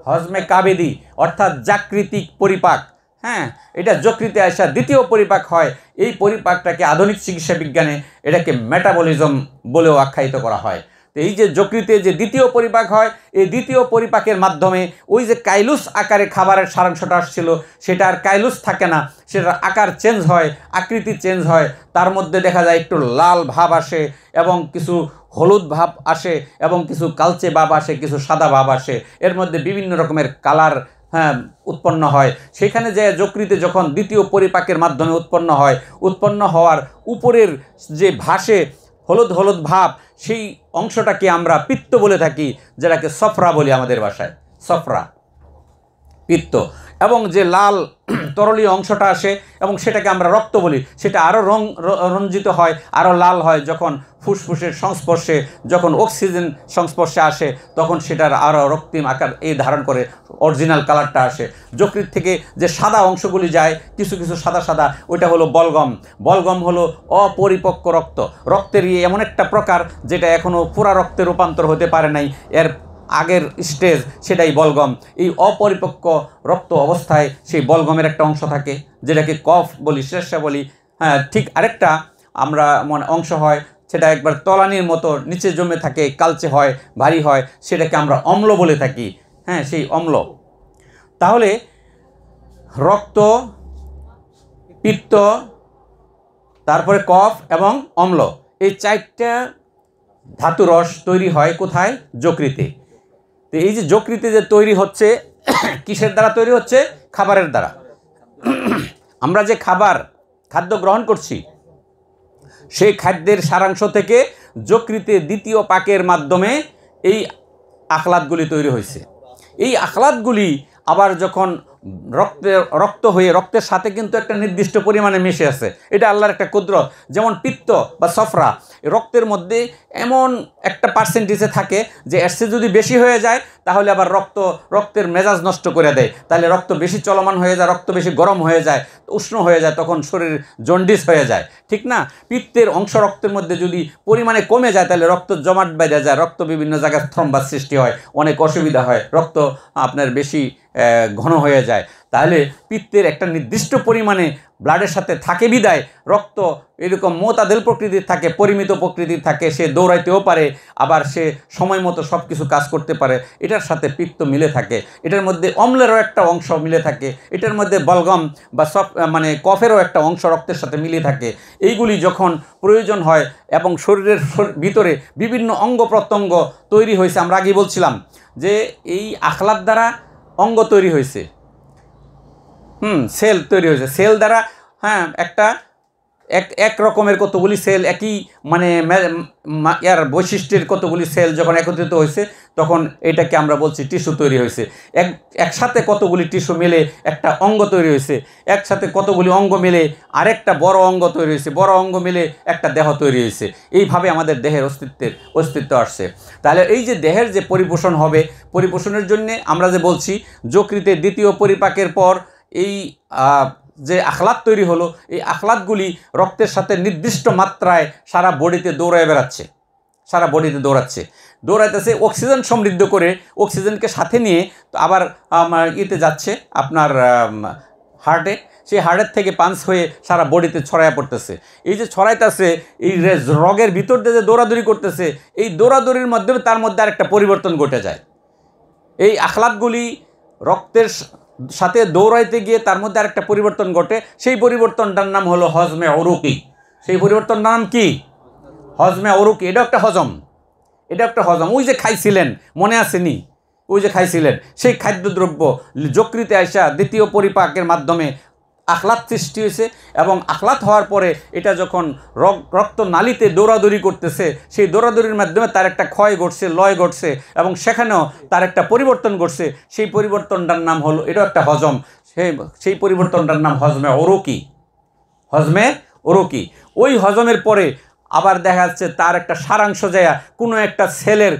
হজমে কাবেদী, অর্থাৎ যাকৃতিক পরিপাক। হ্যাঁ, এটা যকৃতে আসা দ্বিতীয় পরিপাক হয়। এই পরিপাকটাকে আধুনিক চিকিৎসা বিজ্ঞানে এটাকে মেটাবলিজম বলেও আখ্যায়িত করা হয়। তো এই যে যকৃতে যে দ্বিতীয় পরিপাক হয়, এই দ্বিতীয় পরিপাকের মাধ্যমে ওই যে কাইলুস আকারে খাবারের সারাংশটা আসছিল, সেটা আর কাইলুস থাকে না, সেটার আকার চেঞ্জ হয়, আকৃতি চেঞ্জ হয়। তার মধ্যে দেখা যায় একটু লাল ভাব আসে এবং কিছু হলুদ ভাব আসে এবং কিছু কালচে ভাব আসে, কিছু সাদা ভাব আসে। এর মধ্যে বিভিন্ন রকমের কালার উৎপন্ন হয়। সেখানে যে যকৃতে যখন দ্বিতীয় পরিপাকের মাধ্যমে উৎপন্ন হয়, উৎপন্ন হওয়ার উপরের যে ভাসে হলুদ হলুদ ভাব, সেই অংশটাকে আমরা পিত্ত বলে থাকি, যেটাকে সফরা বলি আমাদের ভাষায়, সফরা, পিত্ত। এবং যে লাল তরলীয় অংশটা আসে এবং সেটাকে আমরা রক্ত বলি, সেটা আরও রঞ্জিত হয়, আরও লাল হয় যখন ফুসফুসের সংস্পর্শে, যখন অক্সিজেন সংস্পর্শে আসে, তখন সেটার আরও রক্তিম আকার এই ধারণ করে, অরিজিনাল কালারটা আসে। যকৃত থেকে যে সাদা অংশগুলি যায়, কিছু কিছু সাদা সাদা, ওইটা হলো বলগম। বলগম হলো অপরিপক্ক রক্ত, রক্তের এমন একটা প্রকার যেটা এখনও পুরা রক্তে রূপান্তর হতে পারে নাই, এর আগের স্টেজ, সেটাই বলগম। এই অপরিপক্ক রক্ত অবস্থায় সেই বলগমের একটা অংশ থাকে, যেটাকে কফ বলি, শ্লেষ্মা বলি। হ্যাঁ, ঠিক আরেকটা আমরা অংশ হয়, সেটা একবার তলানির মতো নিচে জমে থাকে, কালচে হয়, ভারী হয়, সেটাকে আমরা অম্ল বলে থাকি। হ্যাঁ, সেই অম্ল। তাহলে রক্ত, পিত্ত, তারপরে কফ এবং অম্ল, এই চারটা ধাতুরস তৈরি হয় কোথায়? যকৃতে। তো এই যে যকৃতে যে তৈরি হচ্ছে, কিসের দ্বারা তৈরি হচ্ছে? খাবারের দ্বারা। আমরা যে খাদ্য গ্রহণ করছি, সেই খাদ্যের সারাংশ থেকে যকৃতে দ্বিতীয় পাকের মাধ্যমে এই আখলাতগুলি তৈরি হয়েছে। এই আখলাতগুলি আবার যখন রক্ত হয়ে, রক্তের সাথে কিন্তু একটা নির্দিষ্ট পরিমাণে মিশে আছে, এটা আল্লাহর একটা কুদরত। যেমন পিত্ত বা সফরা রক্তের মধ্যে এমন একটা পার্সেন্টেজে থাকে যে এর চেয়ে যদি বেশি হয়ে যায় তাহলে আবার রক্তের মেজাজ নষ্ট করে দেয়, তাহলে রক্ত বেশি চলমান হয়ে যায়, রক্ত বেশি গরম হয়ে যায়, উষ্ণ হয়ে যায়, তখন শরীর জন্ডিস হয়ে যায়, ঠিক না? পিত্তের অংশ রক্তের মধ্যে যদি পরিমাণে কমে যায় তাহলে রক্ত জমাট বেঁধে যায়, রক্ত বিভিন্ন জায়গায় থ্রম্বাস সৃষ্টি হয়, অনেক অসুবিধা হয়, রক্ত আপনার বেশি ঘন হয়ে যায়। তাহলে পিত্তের একটা নির্দিষ্ট পরিমাণে ব্লাডের সাথে থাকে বিদায় রক্ত এরকম মোতাদেল প্রকৃতির থাকে, পরিমিত প্রকৃতির থাকে, সে দৌড়াইতেও পারে, আবার সে সময় মতো সব কিছু কাজ করতে পারে। এটার সাথে পিত্ত মিলে থাকে, এটার মধ্যে অম্লেরও একটা অংশ মিলে থাকে, এটার মধ্যে বলগম বা কফেরও একটা অংশ রক্তের সাথে মিলে থাকে। এইগুলি যখন প্রয়োজন হয় এবং শরীরের ভিতরে বিভিন্ন অঙ্গ প্রত্যঙ্গ তৈরি হয়েছে, আমরা আগেই বলছিলাম যে এই আখলাত দ্বারা অঙ্গ তৈরি হয়েছে, সেল তৈরি হয়েছে, সেল দ্বারা এক রকমের কতগুলি সেল, একই এর বৈশিষ্ট্যের কতগুলি সেল যখন একত্রিত হয়েছে, তখন এটাকে আমরা বলছি টিস্যু তৈরি হয়েছে। একসাথে কতগুলি টিস্যু মিলে একটা অঙ্গ তৈরি হয়েছে, একসাথে কতগুলি অঙ্গ মিলে আরেকটা বড় অঙ্গ তৈরি হয়েছে, বড় অঙ্গ মিলে একটা দেহ তৈরি হয়েছে। এইভাবে আমাদের দেহের অস্তিত্ব আসছে। তাহলে এই যে দেহের যে পরিপোষণ হবে, পরিপোষণের জন্যে আমরা যে বলছি যকৃতে দ্বিতীয় পরিপাকের পর এই যে আখলাত তৈরি হলো, এই আখলাতগুলি রক্তের সাথে নির্দিষ্ট মাত্রায় সারা বডিতে দৌড়াচ্ছে, সারা বডিতে দৌড়াইতেছে অক্সিজেন সমৃদ্ধ করে, অক্সিজেনকে সাথে নিয়ে আবার যাচ্ছে আপনার হার্টে, সেই হার্টের থেকে পাঞ্চ হয়ে সারা বডিতে ছড়ায় পড়তেছে। এই যে ছড়াইতেছে, এই রগের ভিতর দিয়ে যে দৌড়াদৌড়ি করতেছে, এই দৌড়াদৌড়ির মাধ্যমে তার মধ্যে আরেকটা পরিবর্তন ঘটে যায়। এই আখলাতগুলি রক্তের সাথে দৌড়াইতে গিয়ে তার মধ্যে আরেকটা পরিবর্তন ঘটে, সেই পরিবর্তনটার নাম হলো হজমে অরুকি। সেই পরিবর্তনটার নাম কি? হজমে অরুকি। এটা একটা হজম। ওই যে খাইছিলেন, মনে আসেনি? ওই যে খাইছিলেন, সেই খাদ্যদ্রব্য যকৃতে আসা দ্বিতীয় পরিপাকের মাধ্যমে আখলাত সৃষ্টি হয়েছে, এবং আখলাত হওয়ার পরে এটা যখন রক্ত নালীতে দৌড়াদৌড়ি করতেছে, সেই দৌড়াদৌড়ির মাধ্যমে তার একটা ক্ষয় ঘটছে, লয় ঘটছে, এবং সেখানেও তার একটা পরিবর্তন ঘটছে। সেই পরিবর্তনটার নাম হলো, এটা একটা হজম, সেই পরিবর্তনটার নাম হজমে অরুকি। ওই হজমের পরে আবার দেখা যাচ্ছে তার একটা সারাংশ যায় কোনো একটা সেলের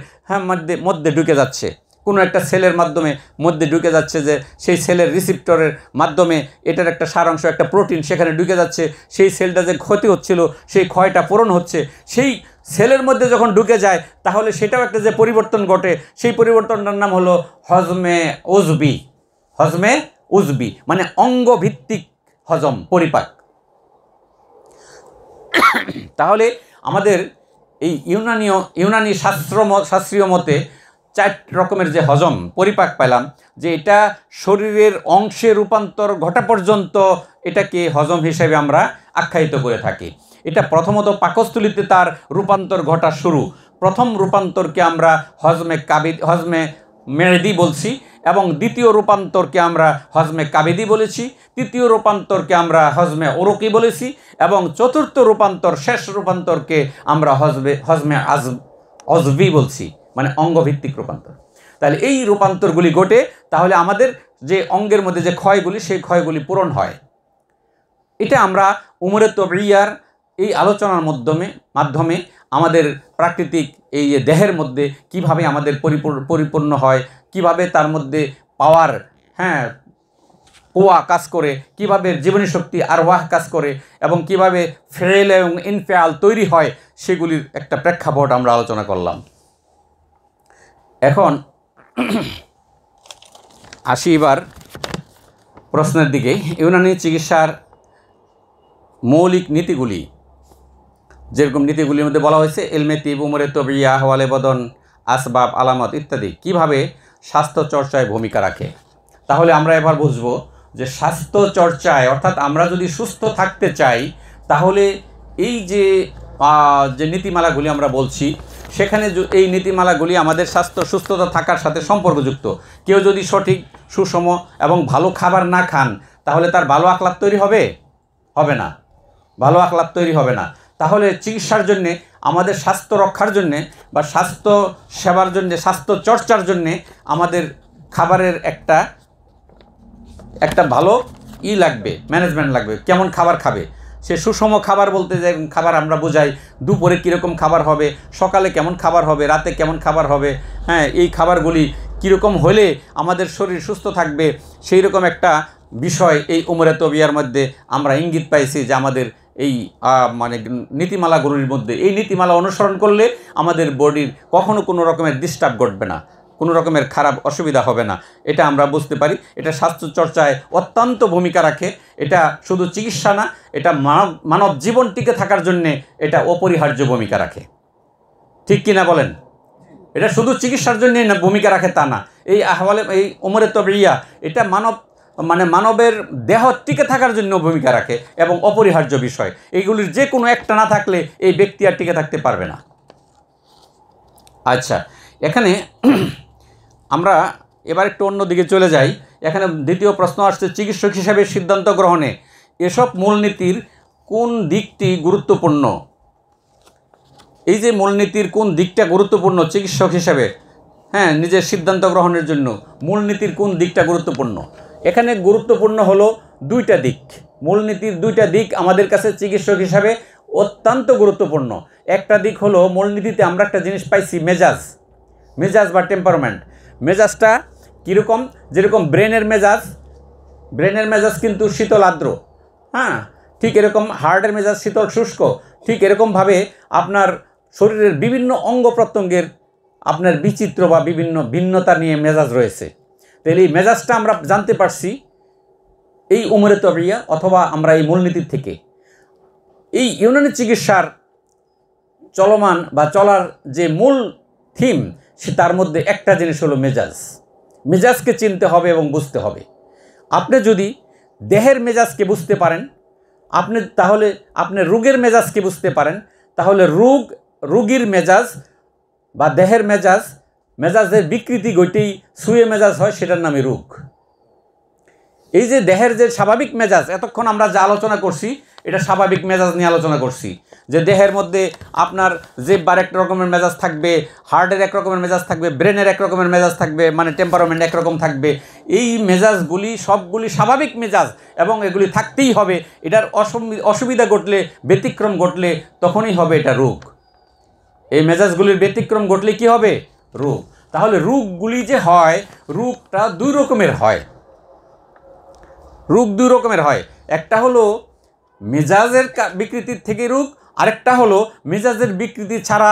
মধ্যে ঢুকে যাচ্ছে, কোনো একটা সেলের মাধ্যমে মধ্যে ঢুকে যাচ্ছে, যে সেই সেলের রিসিপ্টরের মাধ্যমে এটার একটা সারাংশ, একটা প্রোটিন সেখানে ঢুকে যাচ্ছে, সেই সেলটা যে ক্ষতি হচ্ছিল সেই ক্ষয়টা পূরণ হচ্ছে, সেই সেলের মধ্যে যখন ঢুকে যায় তাহলে সেটাও একটা যে পরিবর্তন ঘটে, সেই পরিবর্তনটার নাম হলো হজমে উজবি। হজমে উজবি মানে অঙ্গভিত্তিক হজম, পরিপাক। তাহলে আমাদের এই ইউনানি শাস্ত্রীয় মতে 4 রকমের যে হজম পরিপাক পেলাম, যে এটা শরীরের অংশে রূপান্তর ঘটা পর্যন্ত এটাকে হজম হিসেবে আমরা আখ্যায়িত করে থাকি। এটা প্রথমত পাকস্থলীতে তার রূপান্তর ঘটা শুরু। প্রথম রূপান্তরকে আমরা হজমে মেদি বলছি, এবং দ্বিতীয় রূপান্তরকে আমরা হজমে কাবিদি বলেছি, তৃতীয় রূপান্তরকে আমরা হজমে ওরকি বলেছি, এবং চতুর্থ রূপান্তর, শেষ রূপান্তরকে আমরা হজমে অজবি বলছি, মানে অঙ্গভিত্তিক রূপান্তর। তাহলে এই রূপান্তরগুলি ঘটে, তাহলে আমাদের যে অঙ্গের মধ্যে যে ক্ষয়গুলি, সেই ক্ষয়গুলি পূরণ হয়। এটা আমরা উমরে তবরিয়ার এই আলোচনার মাধ্যমে আমাদের প্রাকৃতিক এই দেহের মধ্যে কিভাবে আমাদের পরিপূর্ণ হয়, কিভাবে তার মধ্যে পাওয়ার, পোয়া কাজ করে, কিভাবে জীবনী শক্তি আরওয়াহ কাজ করে, এবং কিভাবে ফেল এবং ইনফেয়াল তৈরি হয়, সেগুলির একটা প্রেক্ষাপট আমরা আলোচনা করলাম। এখন আসি এবার প্রশ্নের দিকে। ইউনানি চিকিৎসার মৌলিক নীতিগুলি, যেরকম নীতিগুলির মধ্যে বলা হয়েছে ইলমে তিব, উমরে তবিয়া, হওয়ালে বদন, আসবাব, আলামত ইত্যাদি কিভাবে স্বাস্থ্য চর্চায় ভূমিকা রাখে। তাহলে আমরা এবার বুঝবো যে স্বাস্থ্য চর্চায়, অর্থাৎ আমরা যদি সুস্থ থাকতে চাই, তাহলে এই যে নীতিমালাগুলি আমরা বলছি, সেখানে এই নীতিমালাগুলি আমাদের স্বাস্থ্য সুস্থতা থাকার সাথে সম্পর্কযুক্ত। কেউ যদি সঠিক, সুষম এবং ভালো খাবার না খান, তাহলে তার ভালো আখলাক তৈরি হবে না, ভালো আখলাক তৈরি হবে না। তাহলে চিকিৎসার জন্যে, আমাদের স্বাস্থ্য রক্ষার জন্যে বা স্বাস্থ্য সেবার জন্যে, স্বাস্থ্য চর্চার জন্যে আমাদের খাবারের একটা ভালো লাগবে, ম্যানেজমেন্ট লাগবে। কেমন খাবার খাবে, সে সুষম খাবার বলতে যে খাবার আমরা বোঝাই, দুপুরে কীরকম খাবার হবে, সকালে কেমন খাবার হবে, রাতে কেমন খাবার হবে, এই খাবারগুলি কীরকম হলে আমাদের শরীর সুস্থ থাকবে, সেই রকম একটা বিষয় এই উমরে তবিয়ার মধ্যে আমরা ইঙ্গিত পাইছি, যে আমাদের এই মানে নীতিমালাগুলির মধ্যে, এই নীতিমালা অনুসরণ করলে আমাদের বডির কখনো কোনো রকমের ডিস্টার্ব ঘটবে না, কোনো রকমের খারাপ অসুবিধা হবে না। এটা আমরা বুঝতে পারি। এটা স্বাস্থ্য চর্চায় অত্যন্ত ভূমিকা রাখে। এটা শুধু চিকিৎসা না, এটা মানব জীবন টিকে থাকার জন্যে এটা অপরিহার্য ভূমিকা রাখে। ঠিক কিনা বলেন? এটা শুধু চিকিৎসার জন্যই না ভূমিকা রাখে তা না। এই উমরে তবিয়া এটা মানবের দেহ টিকে থাকার জন্য ভূমিকা রাখে এবং অপরিহার্য বিষয়। এইগুলির যে কোনো একটা না থাকলে এই ব্যক্তি আর টিকে থাকতে পারবে না। আচ্ছা, এখানে আমরা এবার একটু অন্য দিকে চলে যাই। এখানে দ্বিতীয় প্রশ্ন আসছে, চিকিৎসক হিসাবে সিদ্ধান্ত গ্রহণে এসব মূলনীতির কোন দিকটি গুরুত্বপূর্ণ? এই যে মূলনীতির কোন দিকটা গুরুত্বপূর্ণ চিকিৎসক হিসাবে, নিজের সিদ্ধান্ত গ্রহণের জন্য মূলনীতির কোন দিকটা গুরুত্বপূর্ণ? এখানে গুরুত্বপূর্ণ হলো 2টা দিক। মূলনীতির 2টা দিক আমাদের কাছে চিকিৎসক হিসাবে অত্যন্ত গুরুত্বপূর্ণ। একটা দিক হলো, মূলনীতিতে আমরা একটা জিনিস পাইছি, মেজাজ বা টেম্পারমেন্ট। মেজাজটা কীরকম? যেরকম ব্রেনের মেজাজ কিন্তু শীতল আর্দ্র, ঠিক এরকম হার্টের মেজাজ শীতল শুষ্ক। ঠিক এরকমভাবে আপনার শরীরের বিভিন্ন অঙ্গ প্রত্যঙ্গের আপনার বিচিত্র বা বিভিন্ন ভিন্নতা নিয়ে মেজাজ রয়েছে। তাহলে এই মেজাজটা আমরা জানতে পারছি এই উমরে তবিয়া অথবা আমরা এই মূলনীতির থেকে। এই ইউনানি চিকিৎসার চলমান বা চলার যে মূল থিম, সে তার মধ্যে একটা জিনিস হলো মেজাজকে চিনতে হবে এবং বুঝতে হবে। আপনি যদি দেহের মেজাজকে বুঝতে পারেন, তাহলে আপনি রোগের মেজাজকে বুঝতে পারেন, তাহলে রোগীর মেজাজ বা দেহের মেজাজের বিকৃতি ঘটেই সুয়ে মেজাজ হয়, সেটার নামে রোগ। এই যে দেহের যে স্বাভাবিক মেজাজ, এতক্ষণ আমরা যা আলোচনা করছি এটা স্বাভাবিক মেজাজ নিয়ে আলোচনা করছি, যে দেহের মধ্যে আপনার জিহ্বার এক রকমের মেজাজ থাকবে, হার্টের এক রকমের মেজাজ থাকবে, ব্রেনের এক রকমের মেজাজ থাকবে, মানে টেম্পারমেন্ট একরকম থাকবে। এই মেজাজগুলি সবগুলি স্বাভাবিক মেজাজ এবং এগুলি থাকতেই হবে। এটার অসুবিধা ঘটলে, ব্যতিক্রম ঘটলে তখনই হবে এটা রোগ। এই মেজাজগুলির ব্যতিক্রম ঘটলে কি হবে? রোগ। তাহলে রোগগুলি যে হয়, রোগটা দুই রকমের হয়। রোগ দুই রকমের হয়, একটা হলো মেজাজের বিকৃতির থেকে রোগ, আরেকটা হলো মেজাজের বিকৃতি ছাড়া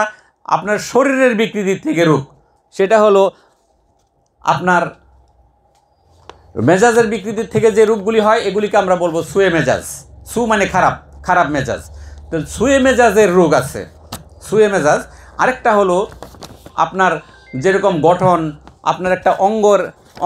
আপনার শরীরের বিকৃতির থেকে রোগ। সেটা হলো আপনার মেজাজের বিকৃতির থেকে যে রোগগুলি হয় এগুলিকে আমরা বলবো সুয়ে মেজাজ। সু মানে খারাপ, খারাপ মেজাজ। তো সুয়ে মেজাজের রোগ আছে, সুয়ে মেজাজ। আরেকটা হলো আপনার যেরকম গঠন, আপনার একটা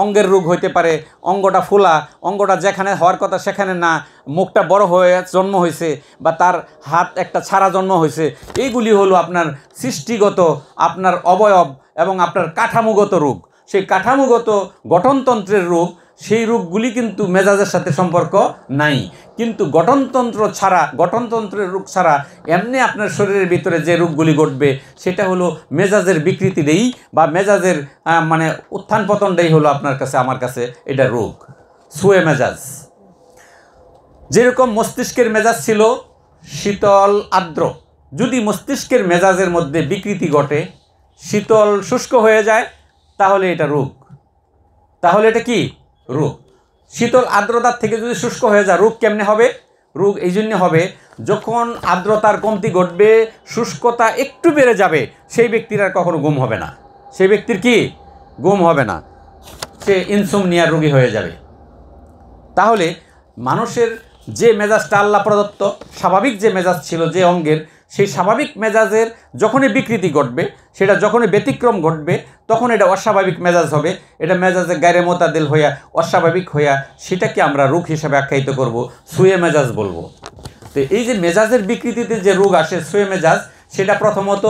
অঙ্গের রোগ হইতে পারে, অঙ্গটা ফোলা, অঙ্গটা যেখানে হওয়ার কথা সেখানে না, মুখটা বড় হয়ে জন্ম হয়েছে, বা তার হাত একটা ছাড়া জন্ম হয়েছে। এইগুলি হলো আপনার সৃষ্টিগত আপনার অবয়ব এবং আপনার কাঠামোগত রোগ। সেই কাঠামোগত গঠনতন্ত্রের রোগ, সেই রোগগুলি কিন্তু মেজাজের সাথে সম্পর্ক নাই। কিন্তু গঠনতন্ত্রের রোগ ছাড়া এমনি আপনার শরীরের ভিতরে যে রোগগুলি ঘটবে সেটা হলো মেজাজের বিকৃতিটাই বা মেজাজের মানে উত্থান পতনটাই হলো আপনার কাছে, আমার কাছে এটা রোগ, সুয়ে মেজাজ। যেরকম মস্তিষ্কের মেজাজ ছিল শীতল আর্দ্র, যদি মস্তিষ্কের মেজাজের মধ্যে বিকৃতি ঘটে, শীতল শুষ্ক হয়ে যায়, তাহলে এটা রোগ। তাহলে এটা কি রোগ? শীতল আর্দ্রতার থেকে যদি শুষ্ক হয়ে যায়, রোগ কেমনে হবে? রোগ এই জন্য হবে যখন আর্দ্রতার কমতি ঘটবে, শুষ্কতা একটু বেড়ে যাবে, সেই ব্যক্তির আর কখনো ঘুম হবে না। সেই ব্যক্তির কি ঘুম হবে না, সে ইনসোমনিয়ার রোগী হয়ে যাবে। তাহলে মানুষের যে মেজাজটা আল্লাহ প্রদত্ত, স্বাভাবিক যে মেজাজ ছিল যে অঙ্গের, সেই স্বাভাবিক মেজাজের যখনই বিকৃতি ঘটবে, সেটা যখনই ব্যতিক্রম ঘটবে, তখন এটা অস্বাভাবিক মেজাজ হবে। এটা মেজাজে গায়রে মোতাদিল হইয়া, অস্বাভাবিক হইয়া, সেটাকে আমরা রোগ হিসাবে আখ্যায়িত করব, সুয়ে মেজাজ বলবো। তো এই যে মেজাজের বিকৃতিতে যে রোগ আসে সুয়ে মেজাজ, সেটা প্রথমত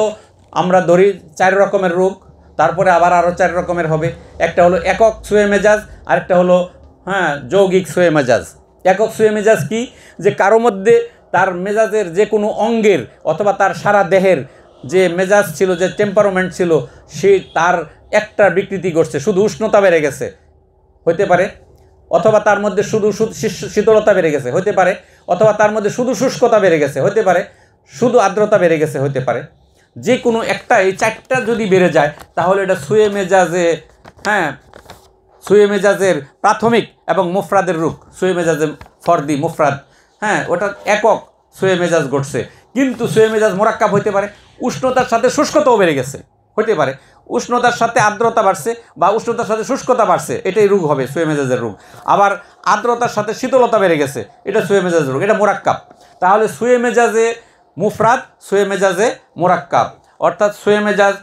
আমরা ধরি 4 রকমের রোগ, তারপরে আবার আরও 4 রকমের হবে। একটা হলো একক সুয়ে মেজাজ, আরেকটা হলো যৌগিক সুয়ে মেজাজ। একক সুয়ে মেজাজ কি? যে কারো মধ্যে তার মেজাজের যে কোনো অঙ্গের অথবা তার সারা দেহের যে মেজাজ ছিল, যে টেম্পারমেন্ট ছিল, সে তার একটা বিকৃতি ঘটছে, শুধু উষ্ণতা বেড়ে গেছে হইতে পারে, অথবা তার মধ্যে শুধু শীতলতা বেড়ে গেছে হইতে পারে, অথবা তার মধ্যে শুধু শুষ্কতা বেড়ে গেছে হইতে পারে, শুধু আর্দ্রতা বেড়ে গেছে হইতে পারে। যে কোনো একটা, এই 4টা যদি বেড়ে যায়, তাহলে এটা সুয়ে মেজাজে সুয়ে মেজাজের প্রাথমিক এবং মুফরাদের রূপ। সুয়ে মেজাজের ফর্দি মুফরাদ, ওটা একক সুয়ে মেজাজ ঘটছে। কিন্তু সুয়ে মেজাজ মোরাক্কাব হইতে পারে, উষ্ণতার সাথে শুষ্কতাও বেড়ে গেছে হইতে পারে, উষ্ণতার সাথে আর্দ্রতা বাড়ছে বা উষ্ণতার সাথে শুষ্কতা বাড়ছে, এটাই রোগ হবে, সুয়ে মেজাজের রোগ। আবার আর্দ্রতার সাথে শীতলতা বেড়ে গেছে, এটা সুয়ে মেজাজের রোগ, এটা মোরাক্কাব। তাহলে সুয়ে মেজাজে মুফরাদ, সুয়ে মেজাজে মোরাক্কাব, অর্থাৎ সুয়ে মেজাজ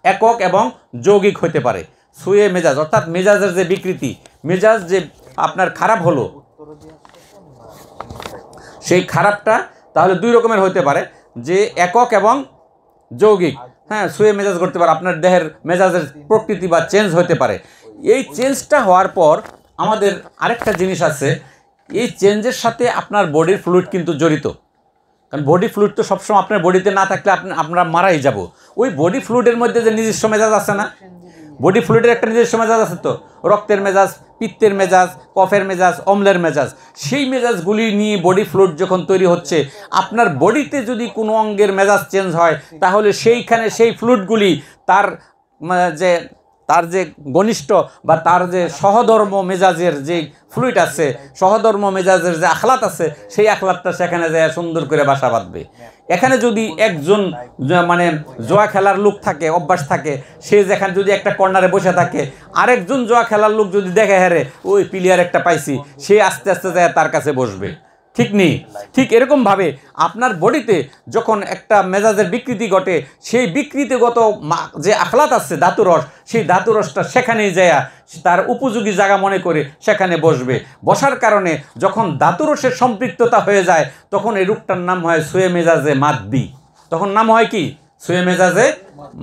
একক এবং যৌগিক হইতে পারে। সুয়ে মেজাজ অর্থাৎ মেজাজের যে বিকৃতি, মেজাজ যে আপনার খারাপ হলো, সেই খারাপটা তাহলে 2 রকমের হইতে পারে, যে একক এবং যৌগিক। সুয়ে মেজাজ করতে পারে, আপনার দেহের মেজাজের প্রকৃতি বা চেঞ্জ হতে পারে। এই চেঞ্জটা হওয়ার পর আমাদের আরেকটা জিনিস আছে, এই চেঞ্জের সাথে আপনার বডির ফ্লুইড কিন্তু জড়িত। কারণ বডি ফ্লুইড তো সবসময় আপনার বডিতে না থাকলে আমরা মারাই যাব। ওই বডি ফ্লুইডের মধ্যে যে নিজস্ব মেজাজ আছে না, বডি ফ্লুইডের একটা নিজস্ব মেজাজ আছে, তো রক্তের মেজাজ, পিত্তের মেজাজ, কফের মেজাজ, অম্লের মেজাজ। সেই মেজাজগুলি নিয়ে বডি ফ্লুইড যখন তৈরি হচ্ছে, আপনার বডিতে যদি কোনো অঙ্গের মেজাজ চেঞ্জ হয়, তাহলে সেইখানে সেই ফ্লুইডগুলি তার যে ঘনিষ্ঠ বা তার যে সহধর্ম মেজাজের যে ফ্লুইড আছে, সহধর্ম মেজাজের যে আখলাত আছে, সেই আখলাতটা সেখানে যায় সুন্দর করে বাসা বাঁধবে। এখানে যদি একজন জোয়া খেলার লোক থাকে, অভ্যাস থাকে, সে যেখানে যদি একটা কর্নারে বসে থাকে, আরেকজন জোয়া খেলার লোক যদি দেখে হারে ওই প্লেয়ার একটা পাইছি, সে আস্তে আস্তে যায় তার কাছে বসবে, ঠিক নেই? ঠিক এরকমভাবে আপনার বডিতে যখন একটা মেজাজের বিকৃতি ঘটে, সেই বিকৃতিগত যে আখলাত আছে ধাতুরস, সেই ধাতুরসটা সেখানেই যায় তার উপযোগী জায়গা মনে করে সেখানে বসবে। বসার কারণে যখন ধাতুরসের সম্পৃক্ততা হয়ে যায়, তখন এই রোগটার নাম হয় সুয়ে মেজাজে মাদ্দি। তখন নাম হয় কি? সুয়ে মেজাজে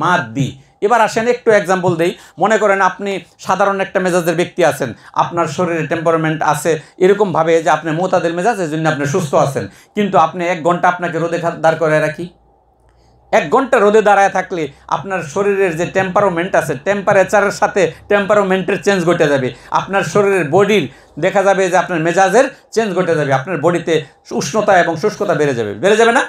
মাদ্দি। এবার আসেন একটু এক্সাম্পল দেই। মনে করেন আপনি সাধারণ একটা মেজাজের ব্যক্তি আছেন, আপনার শরীরে টেম্পারমেন্ট আছে এরকমভাবে যে আপনি মোতাদিল মেজাজ, এই জন্য আপনি সুস্থ আছেন। কিন্তু আপনি 1 ঘন্টা আপনাকে রোদে দাঁড় করে রাখি, 1 ঘন্টা রোদে দাঁড়ায় থাকলে আপনার শরীরের যে টেম্পারমেন্ট আছে, টেম্পারেচারের সাথে টেম্পারমেন্টের চেঞ্জ ঘটে যাবে। আপনার শরীরের বডির দেখা যাবে যে আপনার মেজাজের চেঞ্জ ঘটে যাবে, আপনার বডিতে উষ্ণতা এবং শুষ্কতা বেড়ে যাবে না?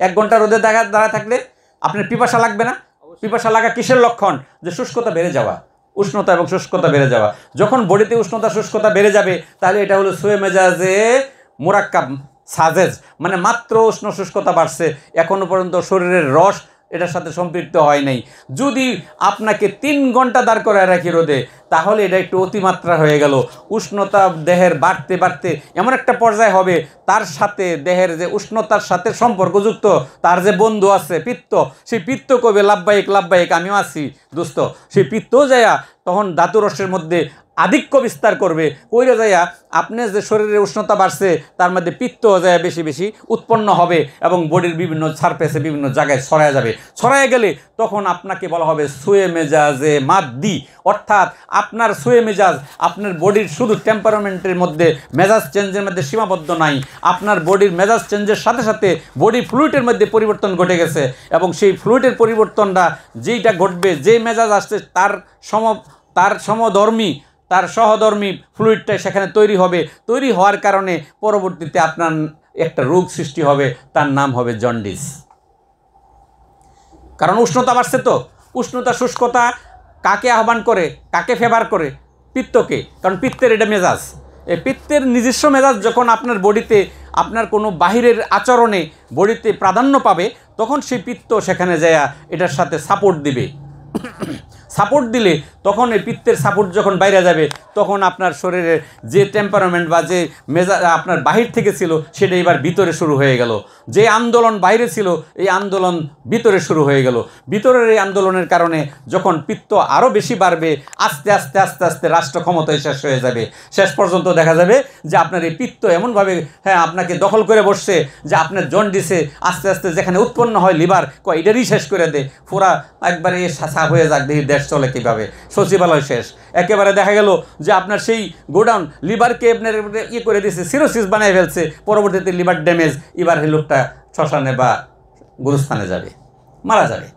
1 ঘন্টা রোদে দাঁড়ায় থাকলে আপনার পিপাসা লাগবে না? পিপাসা লাগা কিসের লক্ষণ? যে শুষ্কতা বেড়ে যাওয়া, উষ্ণতা এবং শুষ্কতা বেড়ে যাওয়া। যখন বডিতে উষ্ণতা শুষ্কতা বেড়ে যাবে তাহলে এটা হলো সোয়ে মেজাজে মুরাক্কাব সাজেজ, মানে মাত্র উষ্ণ শুষ্কতা বাড়ছে, এখনো পর্যন্ত শরীরের রস এটার সাথে সম্পৃক্ত হয় নাই। যদি আপনাকে 3 ঘন্টা দাঁড় করায় রাখি রোদে, তাহলে এটা একটু অতিমাত্রা হয়ে গেল। উষ্ণতা দেহের বাড়তে বাড়তে এমন একটা পর্যায়ে হবে, তার সাথে দেহের যে উষ্ণতার সাথে সম্পর্কযুক্ত তার যে বন্ধু আছে পিত্ত, সেই পিত্ত কবে লাভবাহিক লাভবাহিক আমিও আছি দোস্ত, সেই পিত্ত যাইয়া তখন ধাতুরসের মধ্যে আধিক্য বিস্তার করবে। কইরা যাইয়া আপনার যে শরীরের উষ্ণতা বাড়ছে তার মধ্যে পিত্ত যায় বেশি বেশি উৎপন্ন হবে এবং বডির বিভিন্ন সারফেসে বিভিন্ন জায়গায় ছড়ায় যাবে। ছড়ায় গেলে তখন আপনাকে বলা হবে সোয়ে মেজাজে মাদ্দি, অর্থাৎ আপনার সোয়ে মেজাজ আপনার বডির শুধু টেম্পারামেন্টের মধ্যে মেজাজ চেঞ্জের মধ্যে সীমাবদ্ধ নাই, আপনার বডির মেজাজ চেঞ্জের সাথে সাথে বডি ফ্লুইডের মধ্যে পরিবর্তন ঘটে গেছে এবং সেই ফ্লুইডের পরিবর্তনটা যেইটা ঘটবে, যে মেজাজ আসছে তার সমধর্মী তার সহধর্মী ফ্লুইডটা সেখানে তৈরি হবে। তৈরি হওয়ার কারণে পরবর্তীতে আপনার একটা রোগ সৃষ্টি হবে, তার নাম হবে জন্ডিস। কারণ উষ্ণতা বাড়ছে, তো উষ্ণতা শুষ্কতা কাকে আহ্বান করে, কাকে ফেভার করে? পিত্তকে। কারণ পিত্তের এটা মেজাজ, এই পিত্তের নিজস্ব মেজাজ যখন আপনার বডিতে আপনার কোনো বাহিরের আচরণে বডিতে প্রাধান্য পাবে, তখন সেই পিত্ত সেখানে যায় এটার সাথে সাপোর্ট দিবে। সাপোর্ট দিলে তখন এই পিত্তের সাপোর্ট যখন বাইরে যাবে, তখন আপনার শরীরের যে টেম্পারামেন্ট বা যে মেজাজ আপনার বাহির থেকে ছিল সেটা এবার ভিতরে শুরু হয়ে গেল। যে আন্দোলন বাইরে ছিল এই আন্দোলন ভিতরে শুরু হয়ে গেল। ভিতরের এই আন্দোলনের কারণে যখন পিত্ত আরও বেশি বাড়বে, আস্তে আস্তে আস্তে আস্তে রাষ্ট্র ক্ষমতায় শেষ হয়ে যাবে। শেষ পর্যন্ত দেখা যাবে যে আপনার এই পিত্ত এমনভাবে আপনাকে দখল করে বসছে যে আপনার জন্ডিসে আস্তে আস্তে যেখানে উৎপন্ন হয় লিভার এটারই শেষ করে দেয়, পুরা একবারে সাফ হয়ে যাক, দেখি দেশ চলে কীভাবে, সচিবালয় শেষ। একেবারে দেখা গেল যে আপনার সেই গোডাউন লিভারকে আপনার করে দিয়েছে, সিরোসিস বানিয়ে ফেলছে, পরবর্তীতে লিভার ড্যামেজ, এবার এই লোকটা শ্মশানে বা গুরুস্থানে যাবে, মারা যাবে।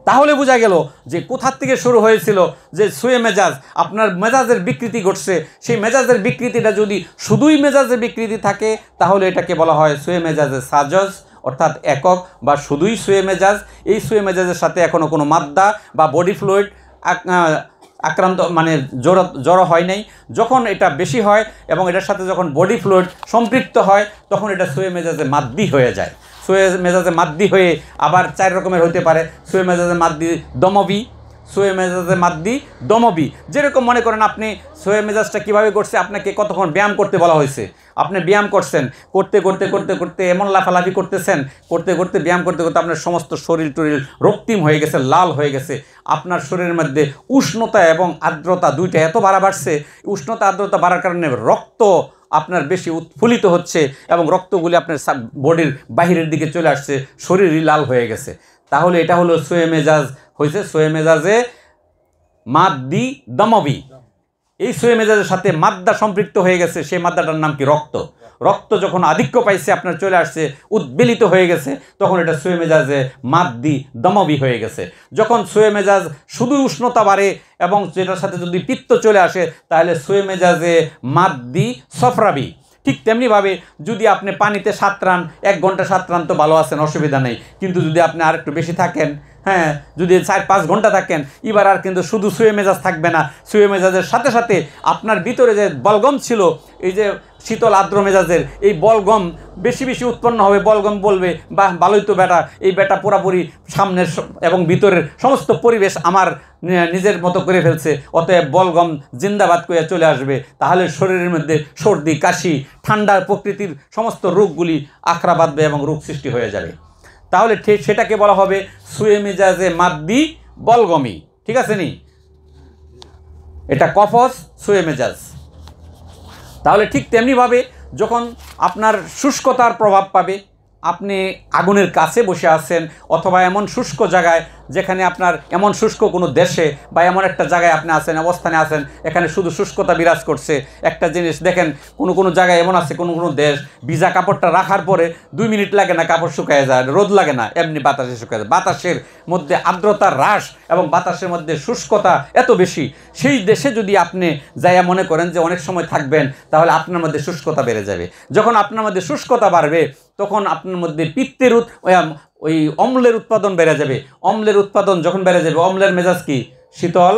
তাহলে বোঝা গেল যে কোথার থেকে শুরু হয়েছিল যে সোয়ে মেজাজ, আপনার মেজাজের বিকৃতি ঘটছে। সেই মেজাজের বিকৃতিটা যদি শুধুই মেজাজের বিকৃতি থাকে তাহলে এটাকে বলা হয় সোয়ে মেজাজের সাজজ, অর্থাৎ একক বা শুধুই সোয়ে মেজাজ। এই সোয়ে মেজাজের সাথে এখনও কোনো মাদ্দা বা বডি ফ্লুইড আক্রান্ত মানে জড়ো হয় নাই। যখন এটা বেশি হয় এবং এটার সাথে যখন বডি ফ্লুইড সম্পৃক্ত হয়, তখন এটা সোয়ে মেজাজে মাদ্দি হয়ে যায়। সোয়ে মেজাজে মাদ্দি হয়ে আবার 4 রকমের হতে পারে। সোয়ে মেজাজে মাদ্দি দমবি, সোয়ে মেজাজে মাদ্দি দমবি। যেরকম মনে করেন আপনি সোয়ে মেজাজটা কীভাবে করছে, আপনাকে কতক্ষণ ব্যায়াম করতে বলা হয়েছে, আপনি ব্যায়াম করছেন, করতে করতে করতে করতে এমন লাফালাফি করতেছেন, করতে করতে ব্যায়াম করতে করতে আপনার সমস্ত শরীর টরিল রক্তিম হয়ে গেছে, লাল হয়ে গেছে। আপনার শরীরের মধ্যে উষ্ণতা এবং আর্দ্রতা দুইটা এত বাড়ছে, উষ্ণতা আর্দ্রতা বাড়ার কারণে রক্ত আপনার বেশি উৎফুল্লিত হচ্ছে এবং রক্তগুলি আপনার বডির বাহিরের দিকে চলে আসছে, শরীরই লাল হয়ে গেছে। তাহলে এটা হলো সোয়ে মেজাজ হয়েছে, সোয়ে মেজাজে মাদ্দি দমবি। এই সোয়ে মেজাজের সাথে মাদ্দা সম্পৃক্ত হয়ে গেছে, সেই মাদ্দাটার নাম কি? রক্ত। রক্ত যখন আধিক্য পাইছে, আপনার চলে আসছে, উদ্বেলিত হয়ে গেছে, তখন এটা সোয়ে মেজাজে মাদ্দি দমবি হয়ে গেছে। যখন সোয়ে মেজাজ শুধু উষ্ণতা বাড়ে এবং যেটার সাথে যদি পিত্ত চলে আসে, তাহলে সোয়ে মেজাজে মাদ্দি সফরাবি। ঠিক তেমনিভাবে যদি আপনি পানিতে সাঁতরান, 1 ঘন্টা সাঁতরান তো ভালো আছেন, অসুবিধা নেই। কিন্তু যদি আপনি আর একটু বেশি থাকেন, যদি 4-5 ঘন্টা থাকেন, এবার আর কিন্তু শুধু সোয়ে মেজাজ থাকবে না। সোয়ে মেজাজের সাথে সাথে আপনার ভিতরে যে বলগম ছিল, এই যে শীতল আর্দ্র মেজাজের এই বলগম বেশি বেশি উৎপন্ন হবে। বলগম বলবে, বাহ ভালোই তো বেটা, এই বেটা পুরাপুরি সামনের এবং ভিতরের সমস্ত পরিবেশ আমার নিজের মতো করে ফেলছে, অতএব বলগম জিন্দাবাদ করে চলে আসবে। তাহলে শরীরের মধ্যে সর্দি কাশি ঠান্ডার প্রকৃতির সমস্ত রোগগুলি আখড়া বাঁধবে এবং রোগ সৃষ্টি হয়ে যাবে। তাহলে ঠিক সেটাকে বলা হবে সোয়ে মেজাজে মাদ্দি বলগমি। ঠিক আছে নি? এটা কফস সোয়ে মেজাজ। তাহলে ঠিক তেমনিভাবে যখন আপনার শুষ্কতার প্রভাব পাবে, আপনি আগুনের কাছে বসে আছেন অথবা এমন শুষ্ক জায়গায় যেখানে আপনার এমন শুষ্ক কোনো দেশে বা এমন একটা জায়গায় আপনি আছেন, অবস্থানে আছেন, এখানে শুধু শুষ্কতা বিরাজ করছে। একটা জিনিস দেখেন, কোনো জায়গায় এমন আছে, কোনো দেশ ভিজা কাপড়টা রাখার পরে 2 মিনিট লাগে না, কাপড় শুকায় যায়, রোদ লাগে না, এমনি বাতাসে শুকায় যায়। বাতাসের মধ্যে আর্দ্রতার হ্রাস এবং বাতাসের মধ্যে শুষ্কতা এত বেশি, সেই দেশে যদি আপনি যাইয়া মনে করেন যে অনেক সময় থাকবেন, তাহলে আপনার মধ্যে শুষ্কতা বেড়ে যাবে। যখন আপনার মধ্যে শুষ্কতা বাড়বে, তখন আপনার মধ্যে পিত্তের ওই অম্লের উৎপাদন বেড়ে যাবে। অম্লের উৎপাদন যখন বেড়ে যাবে, অম্লের মেজাজ কি? শীতল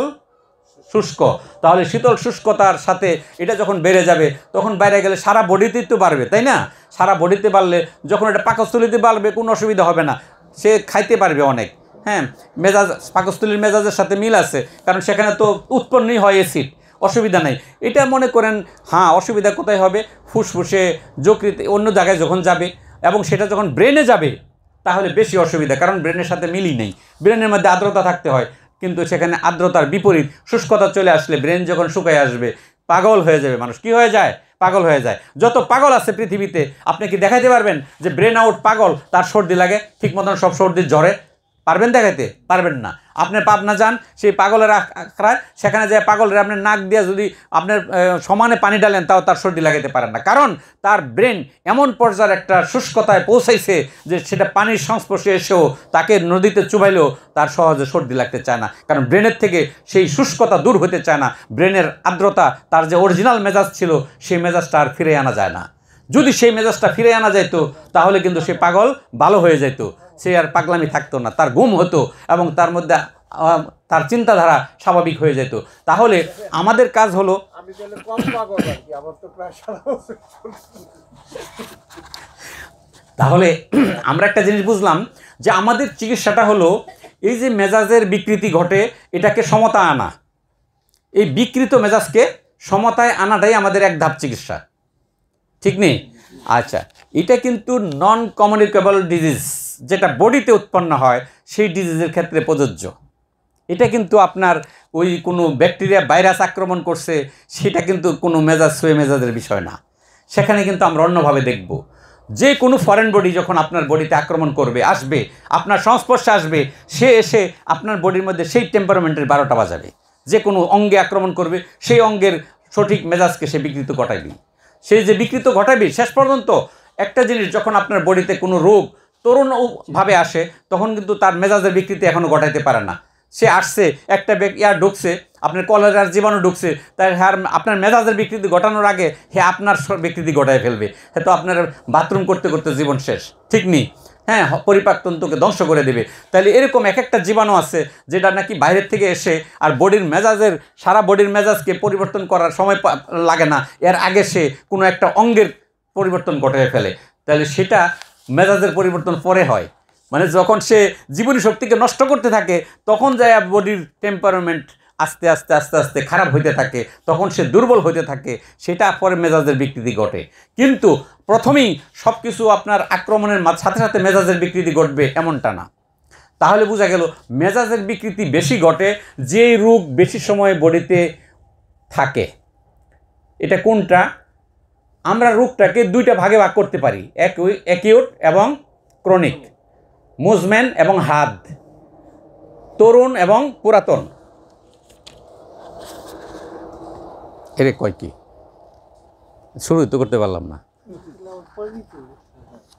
শুষ্ক। তাহলে শীতল শুষ্কতার সাথে এটা যখন বেড়ে যাবে, তখন বাইরে গেলে সারা বডিতেই তো বাড়বে, তাই না? সারা বডিতে বাড়লে যখন এটা পাকস্থলীতে বাড়বে, কোনো অসুবিধা হবে না, সে খাইতে পারবে অনেক। হ্যাঁ, মেজাজ পাকস্থলীর মেজাজের সাথে মিল আছে, কারণ সেখানে তো উৎপন্নই হয় অ্যাসিড, অসুবিধা নাই। এটা মনে করেন, হ্যাঁ, অসুবিধা কোথায় হবে? ফুসফুসে, যকৃতে, অন্য জায়গায় যখন যাবে, এবং সেটা যখন ব্রেনে যাবে তাহলে বেশি অসুবিধা, কারণ ব্রেনের সাথে মিলই নেই। ব্রেনের মধ্যে আর্দ্রতা থাকতে হয়, কিন্তু সেখানে আর্দ্রতার বিপরীত শুষ্কতা চলে আসলে ব্রেন যখন শুকায় আসবে, পাগল হয়ে যাবে মানুষ। কি হয়ে যায়? পাগল হয়ে যায়। যত পাগল আছে পৃথিবীতে, আপনি কি দেখাইতে পারবেন যে ব্রেন আউট পাগল, তার সর্দি লাগে ঠিক মতন সব সর্দির জ্বরে? পারবেন দেখাইতে? পারবেন না। আপনি পাবনা যান, সেই পাগলের আখড়ায়, সেখানে যায় পাগলের আপনার নাক দিয়ে যদি আপনার সমানে পানি ডালেন, তাও তার সর্দি লাগাইতে পারেন না, কারণ তার ব্রেন এমন পর্যায়ের একটা শুষ্কতায় পৌঁছাইছে যে সেটা পানির সংস্পর্শে এসেও তাকে নদীতে চুবাইলেও তার সহজে সর্দি লাগতে চায় না, কারণ ব্রেনের থেকে সেই শুষ্কতা দূর হতে চায় না। ব্রেনের আর্দ্রতা, তার যে অরিজিনাল মেজাজ ছিল, সেই মেজাজটা আর ফিরে আনা যায় না। যদি সেই মেজাজটা ফিরে আনা যাইতো, তাহলে কিন্তু সে পাগল ভালো হয়ে যেত, সে আর পাগলামি থাকতো না, তার ঘুম হতো এবং তার মধ্যে তার চিন্তাধারা স্বাভাবিক হয়ে যেত। তাহলে আমাদের কাজ হলো, তাহলে আমরা একটা জিনিস বুঝলাম যে আমাদের চিকিৎসাটা হলো এই যে মেজাজের বিকৃতি ঘটে, এটাকে সমতা আনা। এই বিকৃত মেজাজকে সমতায় আনাটাই আমাদের এক ধাপ চিকিৎসা, ঠিক নেই? আচ্ছা, এটা কিন্তু নন কমিউনিকেবল ডিজিজ, যেটা বডিতে উৎপন্ন হয়, সেই ডিজিজের ক্ষেত্রে প্রযোজ্য। এটা কিন্তু আপনার ওই কোনো ব্যাকটেরিয়া ভাইরাস আক্রমণ করছে, সেটা কিন্তু কোনো মেজাজ সুয়ে মেজাজের বিষয় না। সেখানে কিন্তু আমরা অন্যভাবে দেখব। যে কোনো ফরেন বডি যখন আপনার বডিতে আক্রমণ করবে, আসবে, আপনার সংস্পর্শে আসবে, সে এসে আপনার বডির মধ্যে সেই টেম্পারামেন্টের 12টা বাজাবে। যে কোনো অঙ্গে আক্রমণ করবে, সেই অঙ্গের সঠিক মেজাজকে সে বিকৃত ঘটাবে। সেই যে বিকৃত ঘটাবে, শেষ পর্যন্ত একটা জিনিস, যখন আপনার বডিতে কোনো রোগ তরুণভাবে আসে, তখন কিন্তু তার মেজাজের বিকৃতি এখনও ঘটাইতে পারে না। সে আসছে, একটা ঢুকছে, আপনার কলেরার জীবাণু ঢুকছে, তাই হ্যাঁ আপনার মেজাজের বিকৃতি ঘটানোর আগে হ্যাঁ আপনার বিকৃতি ঘটায় ফেলবে। হ্যাঁ, তো আপনার বাথরুম করতে করতে জীবন শেষ, ঠিক নেই? হ্যাঁ, পরিপাকতন্ত্রকে ধ্বংস করে দেবে। তাহলে এরকম এক একটা জীবাণু আছে যেটা নাকি বাইরের থেকে এসে আর বডির মেজাজের, সারা বডির মেজাজকে পরিবর্তন করার সময় লাগে না, এর আগে সে কোনো একটা অঙ্গের পরিবর্তন ঘটায় ফেলে। তাহলে সেটা মেজাজের পরিবর্তন পরে হয়, মানে যখন সে জীবনী শক্তিকে নষ্ট করতে থাকে, তখন যায় বডির টেম্পারামেন্ট আস্তে আস্তে আস্তে আস্তে খারাপ হইতে থাকে, তখন সে দুর্বল হইতে থাকে, সেটা পরে মেজাজের বিকৃতি ঘটে। কিন্তু প্রথমেই সব কিছু আপনার আক্রমণের সাথে সাথে মেজাজের বিকৃতি ঘটবে এমনটা না। তাহলে বোঝা গেল মেজাজের বিকৃতি বেশি ঘটে যেই রোগ বেশি সময় বডিতে থাকে। এটা কোনটা? আমরা রোগটাকে দুইটা ভাগে ভাগ করতে পারি, অ্যাকিউট এবং ক্রনিক, মুজমেন এবং হাদ, তরুণ এবং পুরাতন। এরে কয় কি শুরু তো করতে পারলাম না।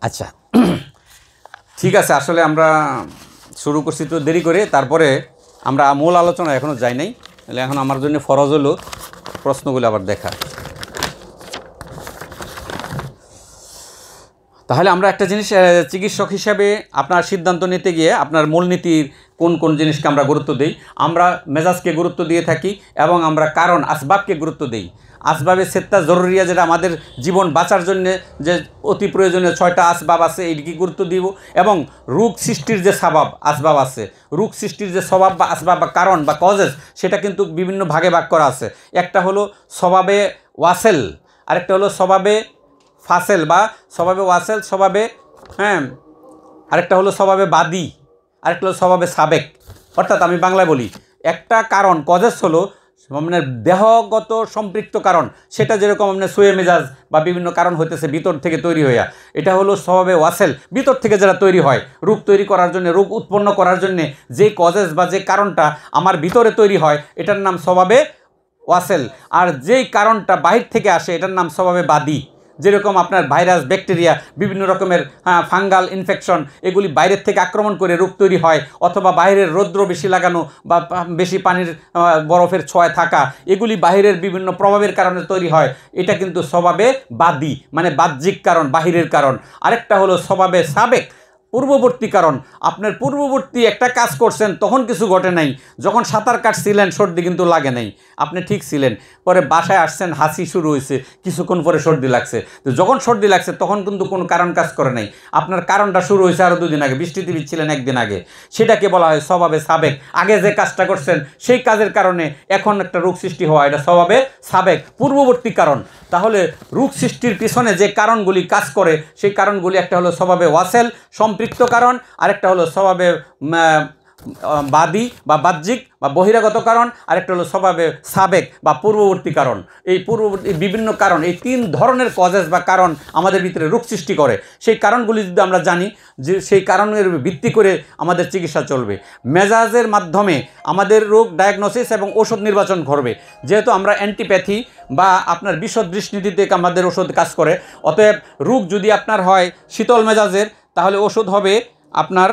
আচ্ছা, ঠিক আছে, আসলে আমরা শুরু করছি তো দেরি করে, তারপরে আমরা মূল আলোচনা এখনও যাই নাই। তাহলে এখন আমার জন্য ফরজ হলো প্রশ্নগুলো আবার দেখা। তাহলে আমরা একটা জিনিস চিকিৎসক হিসাবে আপনার সিদ্ধান্ত নিতে গিয়ে আপনার মূলনীতির কোন কোন জিনিসকে আমরা গুরুত্ব দিই। আমরা মেজাজকে গুরুত্ব দিয়ে থাকি এবং আমরা কারণ আসবাবকে গুরুত্ব দিই। আসবাবে সেত্তা জরুরিয়া, যেটা আমাদের জীবন বাঁচার জন্য যে অতি প্রয়োজনীয় 6টা আসবাব আছে, এইটিকে গুরুত্ব দিব। এবং রোগ সৃষ্টির যে স্বভাব আসবাব আছে, রোগ সৃষ্টির যে স্বভাব বা আসবাব বা কারণ বা কজেস, সেটা কিন্তু বিভিন্ন ভাগে ভাগ করা আছে। একটা হলো স্বভাবে ওয়াসেল, আরেকটা হলো স্বভাবে ফাসেল বা স্বভাবে ওয়াসেল, স্বভাবে আরেকটা হলো স্বভাবে বাদী, আরেকটা হলো স্বভাবে সাবেক। অর্থাৎ আমি বাংলায় বলি, একটা কারণ কজেস হলো মানে দেহগত সম্পৃক্ত কারণ, সেটা যেরকম আপনার সুয়ে মেজাজ বা বিভিন্ন কারণ হইতেছে ভিতর থেকে তৈরি হইয়া, এটা হলো স্বভাবে ওয়াসেল, ভিতর থেকে যারা তৈরি হয় রোগ তৈরি করার জন্য, রোগ উৎপন্ন করার জন্য যে কজেস বা যে কারণটা আমার ভিতরে তৈরি হয়, এটার নাম স্বভাবে ওয়াসেল। আর যেই কারণটা বাহির থেকে আসে, এটার নাম স্বভাবে বাদী। যেরকম আপনার ভাইরাস, ব্যাকটেরিয়া, বিভিন্ন রকমের ফাঙ্গাল ইনফেকশন, এগুলি বাইরের থেকে আক্রমণ করে রোগ তৈরি হয়, অথবা বাইরের রৌদ্র বেশি লাগানো বা বেশি পানির বরফের ছোঁয়ায় থাকা, এগুলি বাইরের বিভিন্ন প্রভাবের কারণে তৈরি হয়। এটা কিন্তু স্বভাবে বাদী, মানে বাহ্যিক কারণ, বাহিরের কারণ। আরেকটা হলো স্বভাবে সাবেক, পূর্ববর্তী কারণ। আপনার পূর্ববর্তী একটা কাজ করছেন, তখন কিছু ঘটে নাই, যখন সাঁতার কাটছিলেন সর্দি কিন্তু লাগে নাই, আপনি ঠিক ছিলেন, পরে বাসায় আসছেন হাসি শুরু হয়েছে, কিছুক্ষণ পরে সর্দি লাগছে। তো যখন সর্দি লাগছে তখন কিন্তু কোনো কারণ কাজ করে নাই, আপনার কারণটা শুরু হয়েছে আরও 2 দিন আগে, বৃষ্টিতে ভিজছিলেন 1 দিন আগে, সেটাকে বলা হয় স্বভাবে সাবেক। আগে যে কাজটা করছেন সেই কাজের কারণে এখন একটা রোগ সৃষ্টি হওয়া, এটা স্বভাবে সাবেক, পূর্ববর্তী কারণ। তাহলে রোগ সৃষ্টির পিছনে যে কারণগুলি কাজ করে সেই কারণগুলি একটা হলো স্বভাবে ওয়াসেল সম্পৃক্ত কারণ, আরেকটা হলো স্বভাবে বাদী বা বাহ্যিক বা বহিরাগত কারণ, আরেকটা হলো স্বভাবে সাবেক বা পূর্ববর্তী কারণ। এই পূর্ববর্তী বিভিন্ন কারণ, এই 3 ধরনের কজেস বা কারণ আমাদের ভিতরে রোগ সৃষ্টি করে। সেই কারণগুলি যদি আমরা জানি, যে সেই কারণের ভিত্তি করে আমাদের চিকিৎসা চলবে। মেজাজের মাধ্যমে আমাদের রোগ ডায়াগনোসিস এবং ওষুধ নির্বাচন করবে। যেহেতু আমরা অ্যান্টিপ্যাথি বা আপনার বিশদ দৃষ্টিনীতিতে আমাদের ওষুধ কাজ করে, অতএব রোগ যদি আপনার হয় শীতল মেজাজের, তাহলে ওষুধ হবে আপনার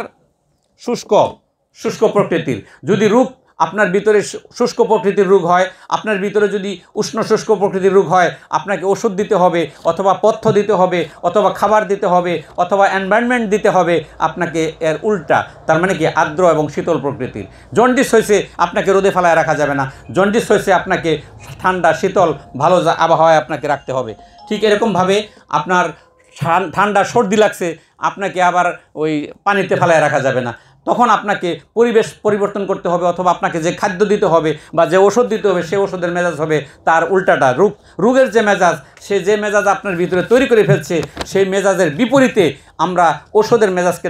শুষ্ক প্রকৃতির। যদি রোগ আপনার ভিতরে শুষ্ক প্রকৃতির রোগ হয়, আপনার ভিতরে যদি উষ্ণ শুষ্ক প্রকৃতির রোগ হয়, আপনাকে ওষুধ দিতে হবে, অথবা পথ্য দিতে হবে, অথবা খাবার দিতে হবে, অথবা এনভায়রনমেন্ট দিতে হবে আপনাকে এর উল্টা। তার মানে কি আর্দ্র এবং শীতল প্রকৃতির। জন্ডিস হয়েছে, আপনাকে রোদে ফেলায় রাখা যাবে না। জন্ডিস হয়েছে, আপনাকে ঠান্ডা শীতল ভালো আবহাওয়ায় আপনাকে রাখতে হবে। ঠিক এরকমভাবে আপনার ঠান্ডা সর্দি লাগছে, আপনাকে আবার ওই পানিতে ফেলায় রাখা যাবে না। তখন আপনাকে পরিবেশ পরিবর্তন করতে হবে, অথবা আপনাকে যে খাদ্য দিতে হবে বা যে ওষুধ দিতে হবে সেই ওষুধের মেজাজ হবে তার উল্টাটা। রোগের যে মেজাজ, সে যে মেজাজ আপনার ভিতরে তৈরি করে ফেলছে, সেই মেজাজের বিপরীতে আমরা ওষুধের মেজাজকে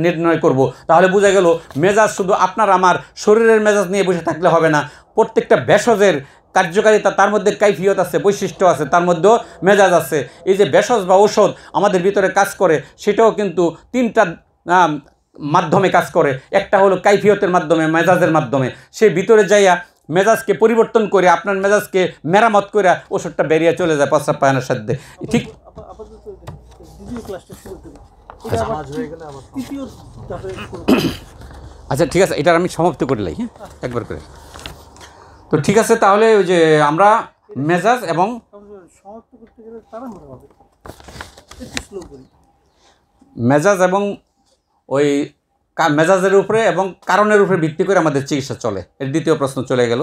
নির্ণয় করব। তাহলে বোঝা গেল মেজাজ শুধু আপনার আমার শরীরের মেজাজ নিয়ে বসে থাকলে হবে না। প্রত্যেকটা ভেষজের কার্যকারিতা, তার মধ্যে কাইফিয়ত আছে, বৈশিষ্ট্য আছে, তার মধ্যেও মেজাজ আছে। এই যে ভেষজ বা ঔষধ আমাদের ভিতরে কাজ করে, সেটাও কিন্তু 3টা মাধ্যমে কাজ করে। একটা হলো কাইফিয়তের মাধ্যমে, মেজাজের মাধ্যমে। সে ভিতরে যাইয়া মেজাজকে পরিবর্তন করে, আপনার মেজাজকে মেরামত করে ওষুধটা বেরিয়ে চলে যায় প্রস্রাব পায়নের সাথে। ঠিক আচ্ছা, ঠিক আছে, এটার আমি সমাপ্ত করে লাই, হ্যাঁ, একবার করে। তো ঠিক আছে, তাহলে ওই যে আমরা মেজাজ এবং ওই মেজাজের উপরে এবং কারণের উপরে ভিত্তি করে আমাদের চিকিৎসা চলে। এর দ্বিতীয় প্রশ্ন চলে গেল।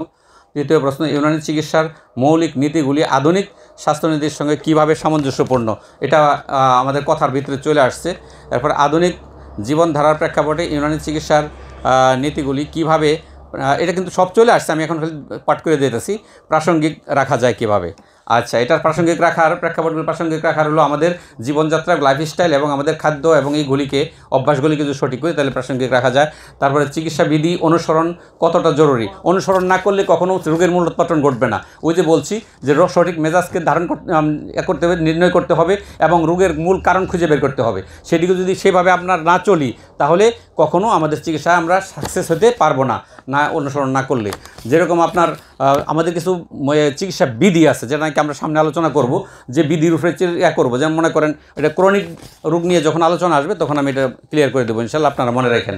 দ্বিতীয় প্রশ্ন, ইউনানি চিকিৎসার মৌলিক নীতিগুলি আধুনিক স্বাস্থ্যনীতির সঙ্গে কীভাবে সামঞ্জস্যপূর্ণ? এটা আমাদের কথার ভিতরে চলে আসছে। এরপর আধুনিক জীবনধারার প্রেক্ষাপটে ইউনানি চিকিৎসার নীতিগুলি কীভাবে, এটা কিন্তু সব চলে আসছে, আমি এখন পাঠ করে দিতেছি, প্রাসঙ্গিক রাখা যায় কীভাবে। আচ্ছা, এটার প্রাসঙ্গিক রাখার প্রেক্ষাপটগুলো প্রাসঙ্গিক রাখার হলো আমাদের জীবনযাত্রা, লাইফস্টাইল এবং আমাদের খাদ্য এবং এইগুলিকে অভ্যাসগুলিকে যদি সঠিক করি তাহলে প্রাসঙ্গিক রাখা যায়। তারপরে চিকিৎসা বিধি অনুসরণ কতটা জরুরি, অনুসরণ না করলে কখনও রোগের মূলোৎপাটন ঘটবে না। ওই যে বলছি যে সঠিক মেজাজকে ধারণ করতে হবে, নির্ণয় করতে হবে এবং রোগের মূল কারণ খুঁজে বের করতে হবে। সেদিকে যদি সেভাবে আপনার না চলি, তাহলে কখনও আমাদের চিকিৎসায় আমরা সাকসেস হতে পারবো না, না অনুসরণ না করলে। যেরকম আপনার আমাদের কিছু চিকিৎসা বিধি আছে, যেটা নাকি আমরা সামনে আলোচনা করব, যে বিধির উপরে করবো। যেমন মনে করেন এটা ক্রনিক রোগ নিয়ে যখন আলোচনা আসবে তখন আমি এটা ক্লিয়ার করে দেবো ইনশাল্লাহ, আপনারা মনে রাখেন।